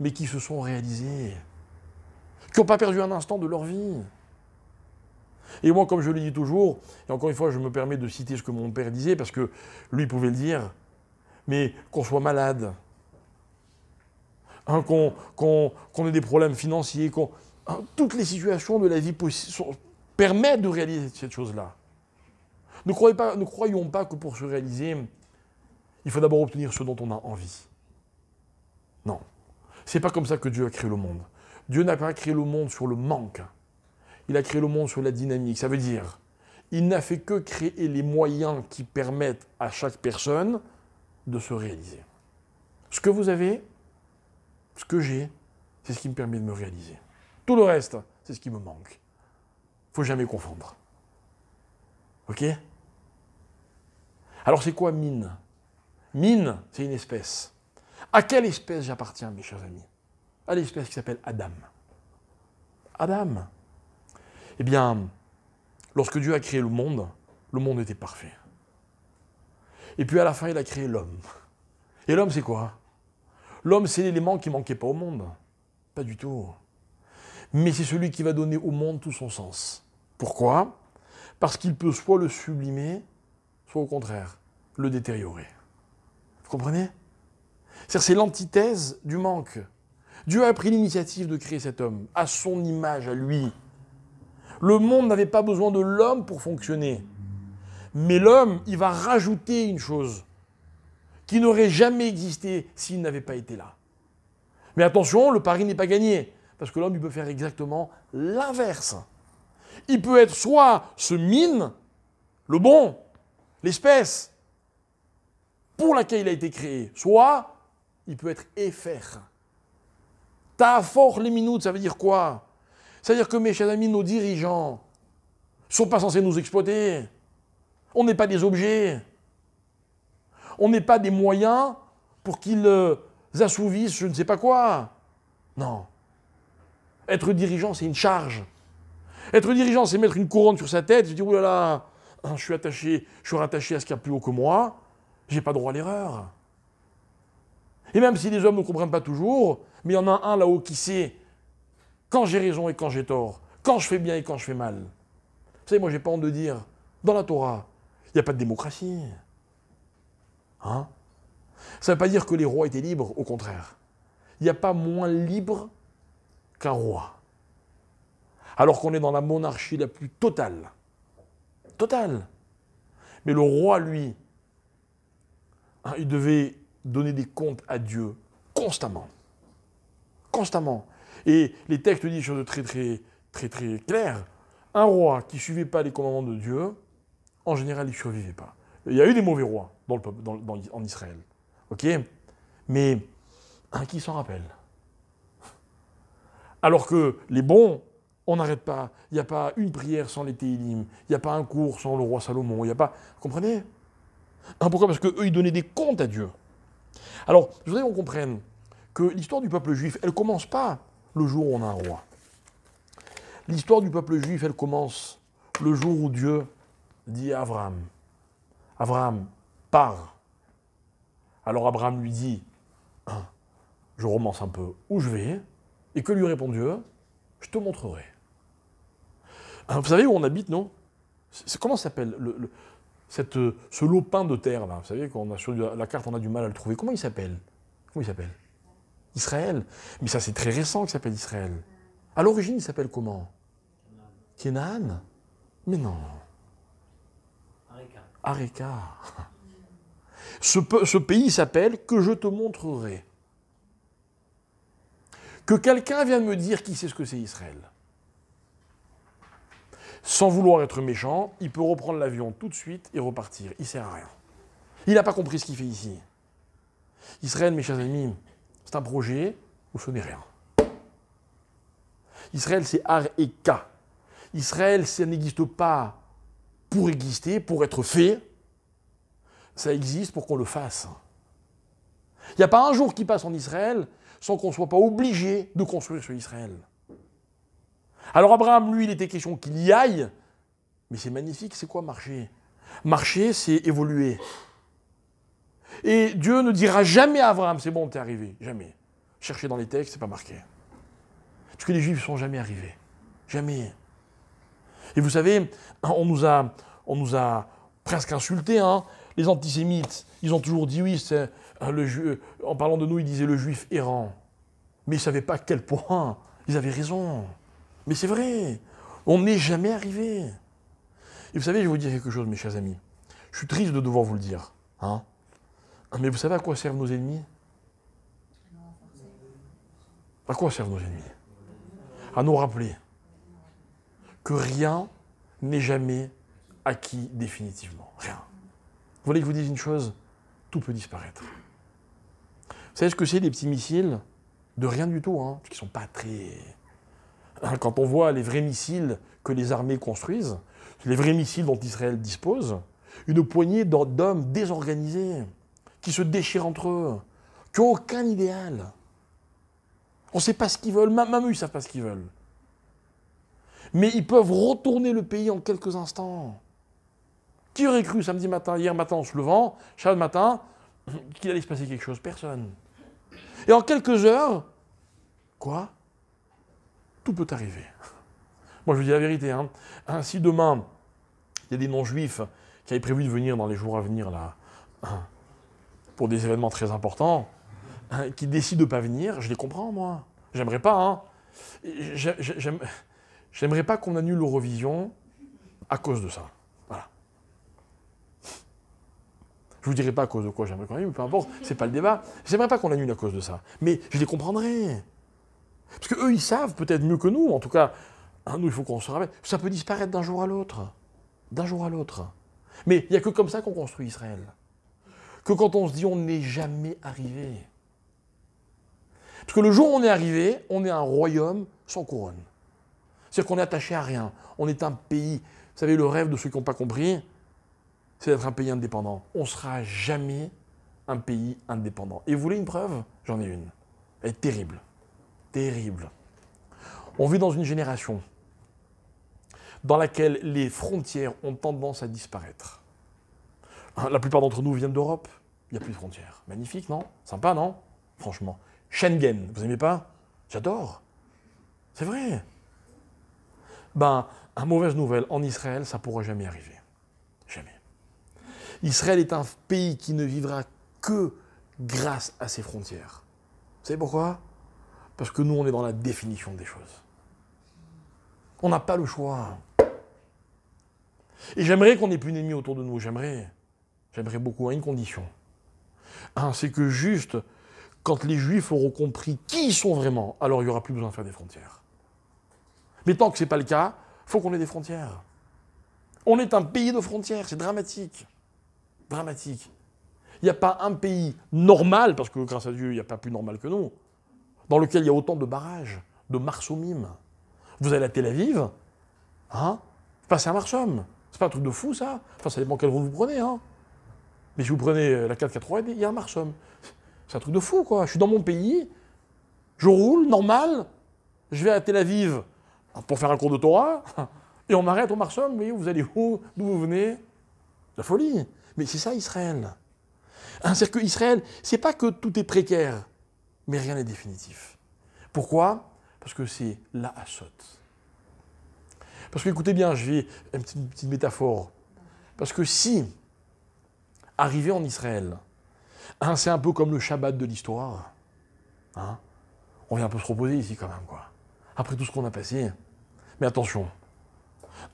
mais qui se sont réalisés, qui n'ont pas perdu un instant de leur vie. Et moi, comme je le dis toujours, et encore une fois, je me permets de citer ce que mon père disait, parce que lui pouvait le dire, mais qu'on soit malade, hein, qu'on ait des problèmes financiers, toutes les situations de la vie permettent de réaliser cette chose-là. Ne croyons pas que pour se réaliser, il faut d'abord obtenir ce dont on a envie. Non. C'est pas comme ça que Dieu a créé le monde. Dieu n'a pas créé le monde sur le manque. Il a créé le monde sur la dynamique. Ça veut dire, il n'a fait que créer les moyens qui permettent à chaque personne de se réaliser. Ce que vous avez, ce que j'ai, c'est ce qui me permet de me réaliser. Tout le reste, c'est ce qui me manque. Il ne faut jamais confondre. Ok? Alors c'est quoi mine? Mine, c'est une espèce. À quelle espèce j'appartiens, mes chers amis? À l'espèce qui s'appelle Adam. Adam. Eh bien, lorsque Dieu a créé le monde était parfait. Et puis à la fin, il a créé l'homme. Et l'homme, c'est quoi? L'homme, c'est l'élément qui ne manquait pas au monde. Pas du tout. Mais c'est celui qui va donner au monde tout son sens. Pourquoi? Parce qu'il peut soit le sublimer, soit au contraire, le détériorer. Vous comprenez? C'est l'antithèse du manque. Dieu a pris l'initiative de créer cet homme, à son image, à lui. Le monde n'avait pas besoin de l'homme pour fonctionner. Mais l'homme, il va rajouter une chose qui n'aurait jamais existé s'il n'avait pas été là. Mais attention, le pari n'est pas gagné, parce que l'homme, il peut faire exactement l'inverse. Il peut être soit ce mine, le bon, l'espèce pour laquelle il a été créé, soit il peut être éphère. Ta fort les minutes, ça veut dire quoi? Ça veut dire que, mes chers amis, nos dirigeants ne sont pas censés nous exploiter. On n'est pas des objets. On n'est pas des moyens pour qu'ils assouvissent je ne sais pas quoi. Non. Être dirigeant, c'est une charge. Être dirigeant, c'est mettre une couronne sur sa tête et se dire, oh là là, je suis rattaché à ce qu'il y a plus haut que moi, j'ai pas droit à l'erreur. Et même si les hommes ne comprennent pas toujours, mais il y en a un là-haut qui sait quand j'ai raison et quand j'ai tort, quand je fais bien et quand je fais mal. Vous savez, moi, j'ai pas honte de dire, dans la Torah, il n'y a pas de démocratie. Hein? Ça ne veut pas dire que les rois étaient libres, au contraire. Il n'y a pas moins libre qu'un roi. Alors qu'on est dans la monarchie la plus totale. Totale. Mais le roi, lui, hein, il devait donner des comptes à Dieu constamment. Constamment. Et les textes disent des choses très, très, très, très claires. Un roi qui ne suivait pas les commandements de Dieu, en général, il ne survivait pas. Il y a eu des mauvais rois dans le peuple, en Israël. Ok? Mais qui s'en rappelle? Alors que les bons, on n'arrête pas. Il n'y a pas une prière sans les Téhilim. Il n'y a pas un cours sans le roi Salomon. Il n'y a pas... Vous comprenez? Pourquoi? Parce qu'eux, ils donnaient des comptes à Dieu. Alors, je voudrais qu'on comprenne que l'histoire du peuple juif, elle ne commence pas le jour où on a un roi. L'histoire du peuple juif, elle commence le jour où Dieu dit à Abraham, Abraham, pars. Alors Abraham lui dit, je romance un peu où je vais, et que lui répond Dieu, je te montrerai. Vous savez où on habite, non? Comment ça s'appelle ce lopin de terre, là? Vous savez, quand on a sur la carte, on a du mal à le trouver. Comment il s'appelle? Israël. Mais ça, c'est très récent qu'il s'appelle Israël. À l'origine, il s'appelle comment? Canaan. Mais non. Areka. Ce pays s'appelle que je te montrerai. Que quelqu'un vienne me dire qui sait ce que c'est Israël. Sans vouloir être méchant, il peut reprendre l'avion tout de suite et repartir. Il ne sert à rien. Il n'a pas compris ce qu'il fait ici. Israël, mes chers amis, c'est un projet où ce n'est rien. Israël, c'est Areka. Israël, ça n'existe pas pour exister, pour être fait. Ça existe pour qu'on le fasse. Il n'y a pas un jour qui passe en Israël sans qu'on ne soit pas obligé de construire sur Israël. Alors Abraham, lui, il était question qu'il y aille, mais c'est magnifique, c'est quoi marcher? Marcher, c'est évoluer. Et Dieu ne dira jamais à Abraham, c'est bon, t'es arrivé, jamais. Cherchez dans les textes, c'est pas marqué. Parce que les Juifs ne sont jamais arrivés. Jamais. Et vous savez, on nous a presque insultés, hein. Les antisémites, ils ont toujours dit oui, en parlant de nous, ils disaient le juif errant. Mais ils ne savaient pas à quel point ils avaient raison. Mais c'est vrai, on n'est jamais arrivé. Et vous savez, je vais vous dire quelque chose, mes chers amis. Je suis triste de devoir vous le dire, hein. Mais vous savez à quoi servent nos ennemis? À quoi servent nos ennemis? À nous rappeler que rien n'est jamais acquis définitivement. Rien. Vous voulez que je vous dise une chose? Tout peut disparaître. Vous savez ce que c'est, les petits missiles? De rien du tout, hein, parce qu'ils ne sont pas très... Quand on voit les vrais missiles que les armées construisent, les vrais missiles dont Israël dispose, une poignée d'hommes désorganisés, qui se déchirent entre eux, qui n'ont aucun idéal. On ne sait pas ce qu'ils veulent, même eux, ils ne savent pas ce qu'ils veulent. Mais ils peuvent retourner le pays en quelques instants. Qui aurait cru samedi matin, hier matin en se levant, chaque matin, qu'il allait se passer quelque chose? Personne. Et en quelques heures, quoi? Tout peut arriver. Moi, je vous dis la vérité. Hein. Si demain, il y a des non-juifs qui avaient prévu de venir dans les jours à venir, là, pour des événements très importants, qui décident de ne pas venir, je les comprends, moi. J'aimerais pas, hein. J'aimerais pas qu'on annule l'Eurovision à cause de ça. Voilà. Je vous dirai pas à cause de quoi j'aimerais qu'on annule, mais peu importe, c'est pas le débat. J'aimerais pas qu'on annule à cause de ça. Mais je les comprendrais. Parce qu'eux, ils savent peut-être mieux que nous, en tout cas, nous, il faut qu'on se rappelle. Ça peut disparaître d'un jour à l'autre. D'un jour à l'autre. Mais il n'y a que comme ça qu'on construit Israël. Que quand on se dit on n'est jamais arrivé. Parce que le jour où on est arrivé, on est un royaume sans couronne. C'est-à-dire qu'on est attaché à rien. On est un pays, vous savez, le rêve de ceux qui n'ont pas compris, c'est d'être un pays indépendant. On ne sera jamais un pays indépendant. Et vous voulez une preuve? J'en ai une. Elle est terrible. Terrible. On vit dans une génération dans laquelle les frontières ont tendance à disparaître. La plupart d'entre nous viennent d'Europe, il n'y a plus de frontières. Magnifique, non? Sympa, non? Franchement. Schengen, vous n'aimez pas? J'adore. C'est vrai. Mauvaise nouvelle, en Israël, ça ne pourra jamais arriver. Jamais. Israël est un pays qui ne vivra que grâce à ses frontières. Vous savez pourquoi? Parce que nous, on est dans la définition des choses. On n'a pas le choix. Et j'aimerais qu'on n'ait plus d'ennemis autour de nous. J'aimerais beaucoup, à une condition. C'est que juste, quand les Juifs auront compris qui ils sont vraiment, alors il n'y aura plus besoin de faire des frontières. Mais tant que ce n'est pas le cas, il faut qu'on ait des frontières. On est un pays de frontières, c'est dramatique. Dramatique. Il n'y a pas un pays normal, parce que grâce à Dieu, il n'y a pas plus normal que nous, dans lequel il y a autant de barrages, de Marsomim. Vous allez à Tel Aviv, vous passez à Marsom. C'est pas un truc de fou, ça? Enfin, ça dépend quelle route vous prenez, hein. Mais si vous prenez la 480, il y a un Marsom. C'est un truc de fou, quoi. Je suis dans mon pays, je roule, normal, je vais à Tel Aviv pour faire un cours de Torah, et on m'arrête au Marsom, vous allez où? D'où vous venez? La folie. Mais c'est ça, Israël. C'est-à-dire que Israël, c'est pas que tout est précaire, mais rien n'est définitif. Pourquoi? Parce que c'est la Hassot. Parce que, écoutez bien, je vais une petite métaphore. Parce que si, arriver en Israël, c'est un peu comme le Shabbat de l'histoire, on vient un peu se reposer ici quand même, quoi. Après tout ce qu'on a passé. Mais attention,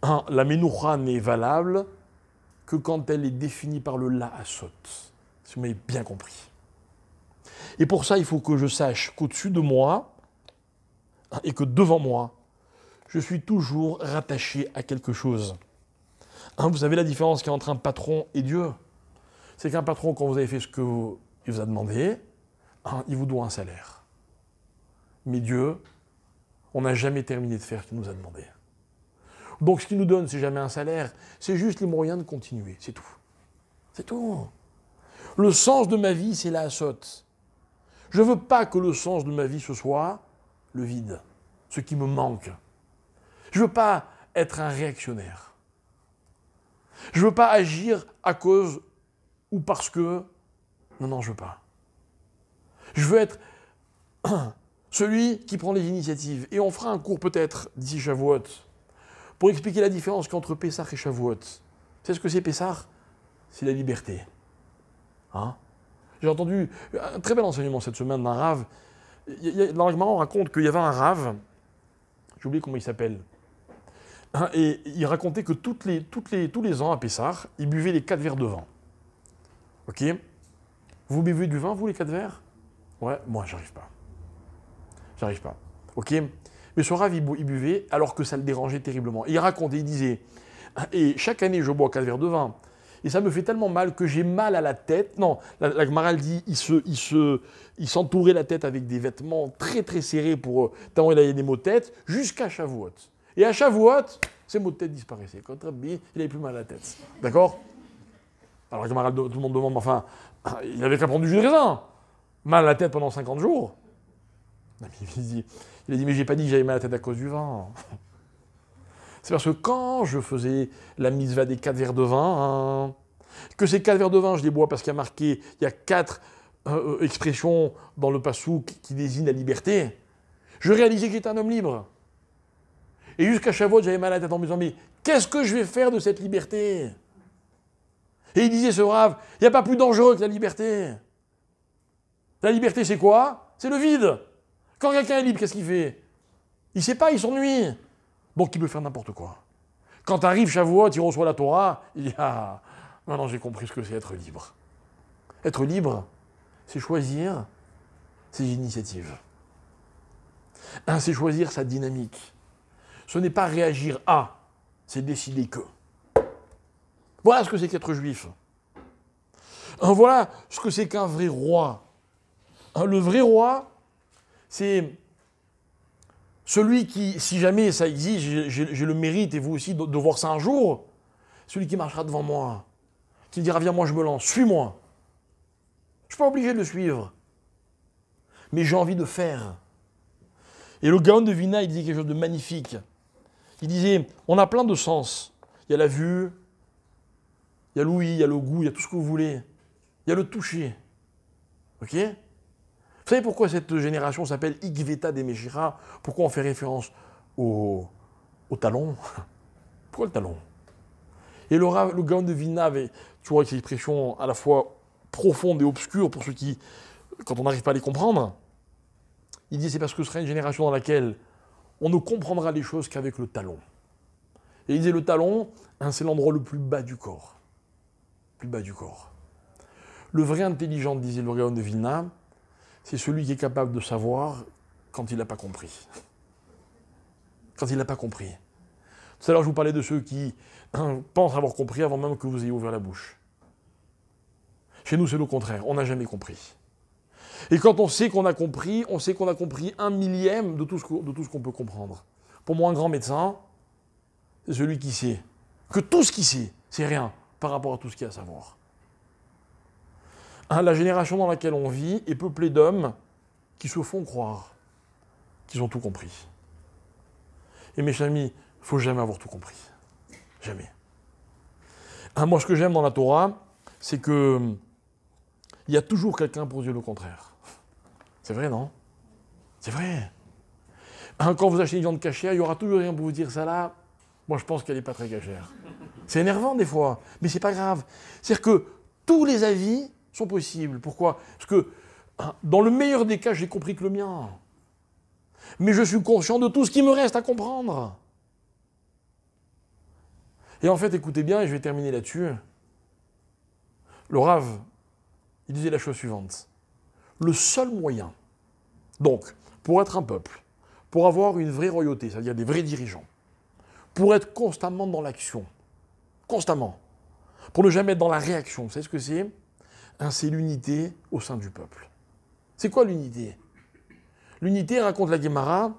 la Menoucha n'est valable que quand elle est définie par le La'asot. Si vous m'avez bien compris. Et pour ça, il faut que je sache qu'au-dessus de moi, et que devant moi, je suis toujours rattaché à quelque chose. Vous savez la différence qu'il y a entre un patron et Dieu? C'est qu'un patron, quand vous avez fait ce qu'il vous a demandé, il vous doit un salaire. Mais Dieu, on n'a jamais terminé de faire ce qu'il nous a demandé. Donc ce qu'il nous donne, c'est jamais un salaire, c'est juste les moyens de continuer, c'est tout. C'est tout. Le sens de ma vie, c'est la Hassot. Je ne veux pas que le sens de ma vie, ce soit le vide, ce qui me manque. Je ne veux pas être un réactionnaire. Je ne veux pas agir à cause ou parce que... Non, je ne veux pas. Je veux être celui qui prend les initiatives. Et on fera un cours peut-être d'ici Shavuot pour expliquer la différence entre Pessah et Shavuot. Tu sais ce que c'est Pessah? C'est la liberté. Hein? J'ai entendu un très bel enseignement cette semaine d'un rave. Dans la Gemara, on raconte qu'il y avait un rave, j'ai oublié comment il s'appelle, hein, et il racontait que tous les ans à Pessah, il buvait les 4 verres de vin. Ok? Vous buvez du vin, vous, les 4 verres? Ouais, moi, j'arrive pas. J'arrive pas. Ok? Mais ce rave, il buvait alors que ça le dérangeait terriblement. Et il racontait, il disait, et chaque année, je bois 4 verres de vin, et ça me fait tellement mal que j'ai mal à la tête. Non, la Gemara, elle dit, il s'entourait la tête avec des vêtements très très serrés pour tellement il avait des maux de tête, jusqu'à Shavuot. Et à Shavuot, ces maux de tête disparaissaient. Quand il avait plus mal à la tête. D'accord? Alors la Gemara, tout le monde demande, enfin, il avait qu'à prendre du jus de raisin. Mal à la tête pendant 50 jours. Il a dit, mais j'ai pas dit que j'avais mal à la tête à cause du vin. C'est parce que quand je faisais la mitzvah des 4 verres de vin, hein, que ces 4 verres de vin, je les bois parce qu'il y a marqué, il y a 4 expressions dans le passouk qui désignent la liberté, je réalisais que j'étais un homme libre. Et jusqu'à Shavuot, j'avais mal à la tête en me disant, mais qu'est-ce que je vais faire de cette liberté? Et il disait, ce brave, il n'y a pas plus dangereux que la liberté. La liberté, c'est quoi? C'est le vide. Quand quelqu'un est libre, qu'est-ce qu'il fait? Il ne sait pas, il s'ennuie. Donc il peut faire n'importe quoi. Quand arrive Shavuot, il reçoit la Torah, il dit, ah, maintenant j'ai compris ce que c'est être libre. Être libre, c'est choisir ses initiatives. C'est choisir sa dynamique. Ce n'est pas réagir à, c'est décider que. Voilà ce que c'est qu'être juif. Voilà ce que c'est qu'un vrai roi. Le vrai roi, c'est celui qui, si jamais ça existe, j'ai le mérite, et vous aussi, de voir ça un jour, celui qui marchera devant moi, qui dira, viens, moi je me lance, suis-moi. Je ne suis pas obligé de le suivre, mais j'ai envie de faire. Et le Gaon de Vilna, il disait quelque chose de magnifique. Il disait, on a plein de sens. Il y a la vue, il y a l'ouïe, il y a le goût, il y a tout ce que vous voulez. Il y a le toucher. Ok? Vous savez pourquoi cette génération s'appelle Igveta des Meshira? Pourquoi on fait référence au talon? Pourquoi le talon? Et le Gaon de Vilna avait toujours cette expression à la fois profonde et obscure pour ceux qui, quand on n'arrive pas à les comprendre. Il dit c'est parce que ce sera une génération dans laquelle on ne comprendra les choses qu'avec le talon. Et il disait le talon, hein, c'est l'endroit le plus bas du corps. Plus bas du corps. Le vrai intelligent, disait le Gaon de Vilna, c'est celui qui est capable de savoir quand il n'a pas compris. Quand il n'a pas compris. Tout à l'heure, je vous parlais de ceux qui pensent avoir compris avant même que vous ayez ouvert la bouche. Chez nous, c'est le contraire. On n'a jamais compris. Et quand on sait qu'on a compris, on sait qu'on a compris 1/1000 de tout ce qu'on peut comprendre. Pour moi, un grand médecin, c'est celui qui sait que tout ce qu'il sait, c'est rien par rapport à tout ce qu'il y a à savoir. La génération dans laquelle on vit est peuplée d'hommes qui se font croire qu'ils ont tout compris. Et mes chers amis, il ne faut jamais avoir tout compris. Jamais. Moi, ce que j'aime dans la Torah, c'est que il y a toujours quelqu'un pour dire le contraire. C'est vrai, non? C'est vrai. Quand vous achetez une viande cachère, il y aura toujours rien pour vous dire ça là. Moi, je pense qu'elle n'est pas très cachère. C'est énervant des fois, mais c'est pas grave. C'est-à-dire que tous les avis sont possibles. Pourquoi? Parce que dans le meilleur des cas, j'ai compris que le mien. Mais je suis conscient de tout ce qui me reste à comprendre. Et en fait, écoutez bien, et je vais terminer là-dessus. Le Rav, il disait la chose suivante. Le seul moyen, donc, pour être un peuple, pour avoir une vraie royauté, c'est-à-dire des vrais dirigeants, pour être constamment dans l'action, constamment, pour ne jamais être dans la réaction, vous savez ce que c'est? C'est l'unité au sein du peuple. C'est quoi l'unité? L'unité, raconte la Gemara,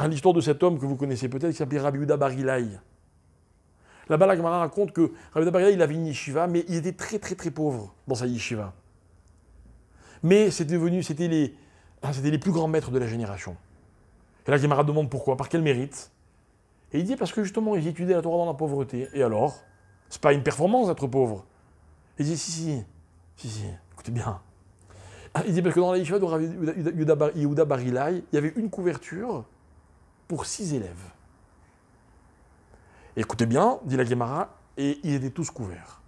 l'histoire de cet homme que vous connaissez peut-être, qui s'appelait Rabbi Yehuda Bar Ilai. Là-bas, la Gemara raconte que Rabbi Yehuda Bar Ilai, il avait une yeshiva, mais il était très très très pauvre dans sa yeshiva. Mais c'était les plus grands maîtres de la génération. Et la Gemara demande pourquoi, par quel mérite? Et il dit parce que justement, ils étudiaient la Torah dans la pauvreté. Et alors? C'est pas une performance d'être pauvre. Il dit si, écoutez bien. Il dit parce que dans la yeshiva de Rabbi Yehuda Bar Ilai, il y avait une couverture pour 6 élèves. Écoutez bien, dit la Guémara, et ils étaient tous couverts.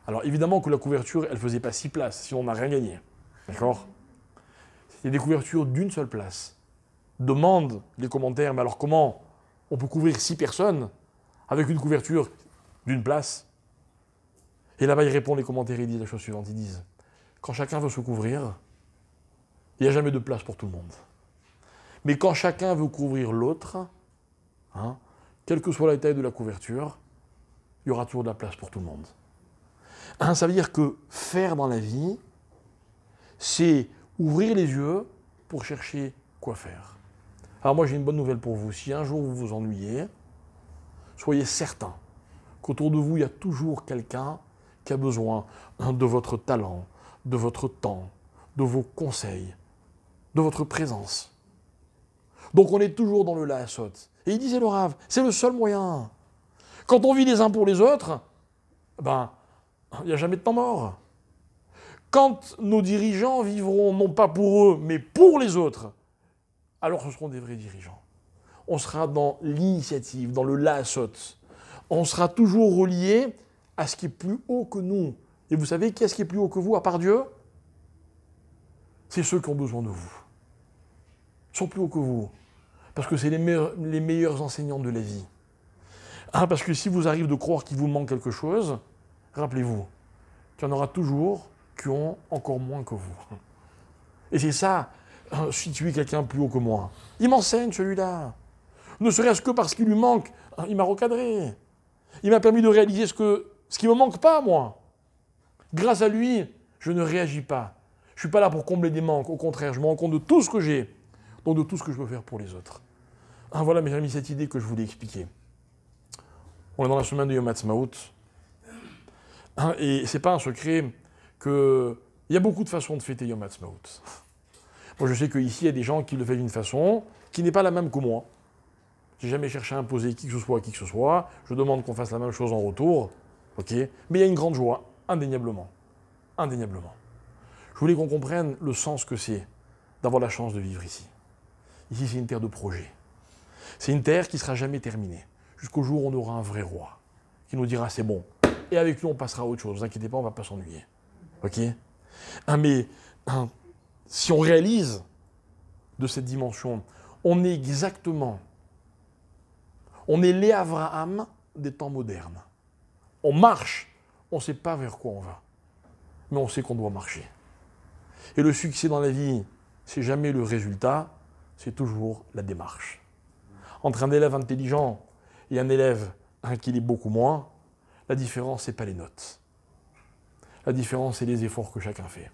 Alors évidemment que la couverture, elle ne faisait pas 6 places, sinon on n'a rien gagné. D'accord? C'était des couvertures d'une seule place. Demande les commentaires, mais alors comment on peut couvrir 6 personnes avec une couverture d'une place? Et là-bas, ils répondent les commentaires, ils disent la chose suivante, ils disent, quand chacun veut se couvrir, il n'y a jamais de place pour tout le monde. Mais quand chacun veut couvrir l'autre, hein, quelle que soit la taille de la couverture, il y aura toujours de la place pour tout le monde. Hein, ça veut dire que faire dans la vie, c'est ouvrir les yeux pour chercher quoi faire. Alors moi, j'ai une bonne nouvelle pour vous. Si un jour vous vous ennuyez, soyez certain qu'autour de vous, il y a toujours quelqu'un qui a besoin de votre talent, de votre temps, de vos conseils, de votre présence. Donc on est toujours dans le laasot. Et il disait le Rav, c'est le seul moyen. Quand on vit les uns pour les autres, ben, il n'y a jamais de temps mort. Quand nos dirigeants vivront non pas pour eux, mais pour les autres, alors ce seront des vrais dirigeants. On sera dans l'initiative, dans le laasot. On sera toujours relié à ce qui est plus haut que nous. Et vous savez, qu'est-ce qui est plus haut que vous, à part Dieu? C'est ceux qui ont besoin de vous. Ils sont plus hauts que vous. Parce que c'est les meilleurs enseignants de la vie. Ah, parce que si vous arrive de croire qu'il vous manque quelque chose, rappelez-vous qu'il y en aura toujours qui ont encore moins que vous. Et c'est ça, si tu es quelqu'un plus haut que moi. Il m'enseigne celui-là. Ne serait-ce que parce qu'il lui manque, il m'a recadré. Il m'a permis de réaliser ce qui ne me manque pas, moi. Grâce à lui, je ne réagis pas. Je ne suis pas là pour combler des manques. Au contraire, je me rends compte de tout ce que j'ai, donc de tout ce que je peux faire pour les autres. Ah, voilà, mes amis, cette idée que je voulais expliquer. On est dans la semaine de Yom Ha'atzmaut. Et ce n'est pas un secret qu'il y a beaucoup de façons de fêter Yom Ha'atzmaut. Moi, je sais qu'ici, il y a des gens qui le font d'une façon qui n'est pas la même que moi. J'ai jamais cherché à imposer qui que ce soit à qui que ce soit. Je demande qu'on fasse la même chose en retour. Ok. Mais il y a une grande joie, indéniablement. Indéniablement. Je voulais qu'on comprenne le sens que c'est d'avoir la chance de vivre ici. Ici, c'est une terre de projet. C'est une terre qui ne sera jamais terminée. Jusqu'au jour où on aura un vrai roi qui nous dira c'est bon. Et avec lui, on passera à autre chose. Ne vous inquiétez pas, on ne va pas s'ennuyer. Ok. Mais si on réalise de cette dimension, on est les Avraham des temps modernes. On marche, on ne sait pas vers quoi on va. Mais on sait qu'on doit marcher. Et le succès dans la vie, c'est jamais le résultat, c'est toujours la démarche. Entre un élève intelligent et un élève qui l'est beaucoup moins, la différence, ce n'est pas les notes. La différence, c'est les efforts que chacun fait.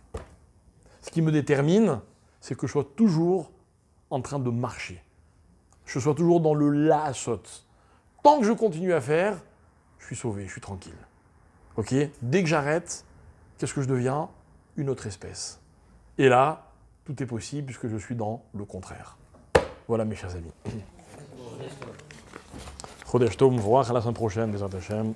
Ce qui me détermine, c'est que je sois toujours en train de marcher. Je sois toujours dans le laasot. Tant que je continue à faire, je suis sauvé, je suis tranquille. Ok. Dès que j'arrête, qu'est-ce que je deviens? Une autre espèce. Et là, tout est possible puisque je suis dans le contraire. Voilà mes chers amis. Chodesh Tov, à la semaine prochaine, Bezrat Hashem.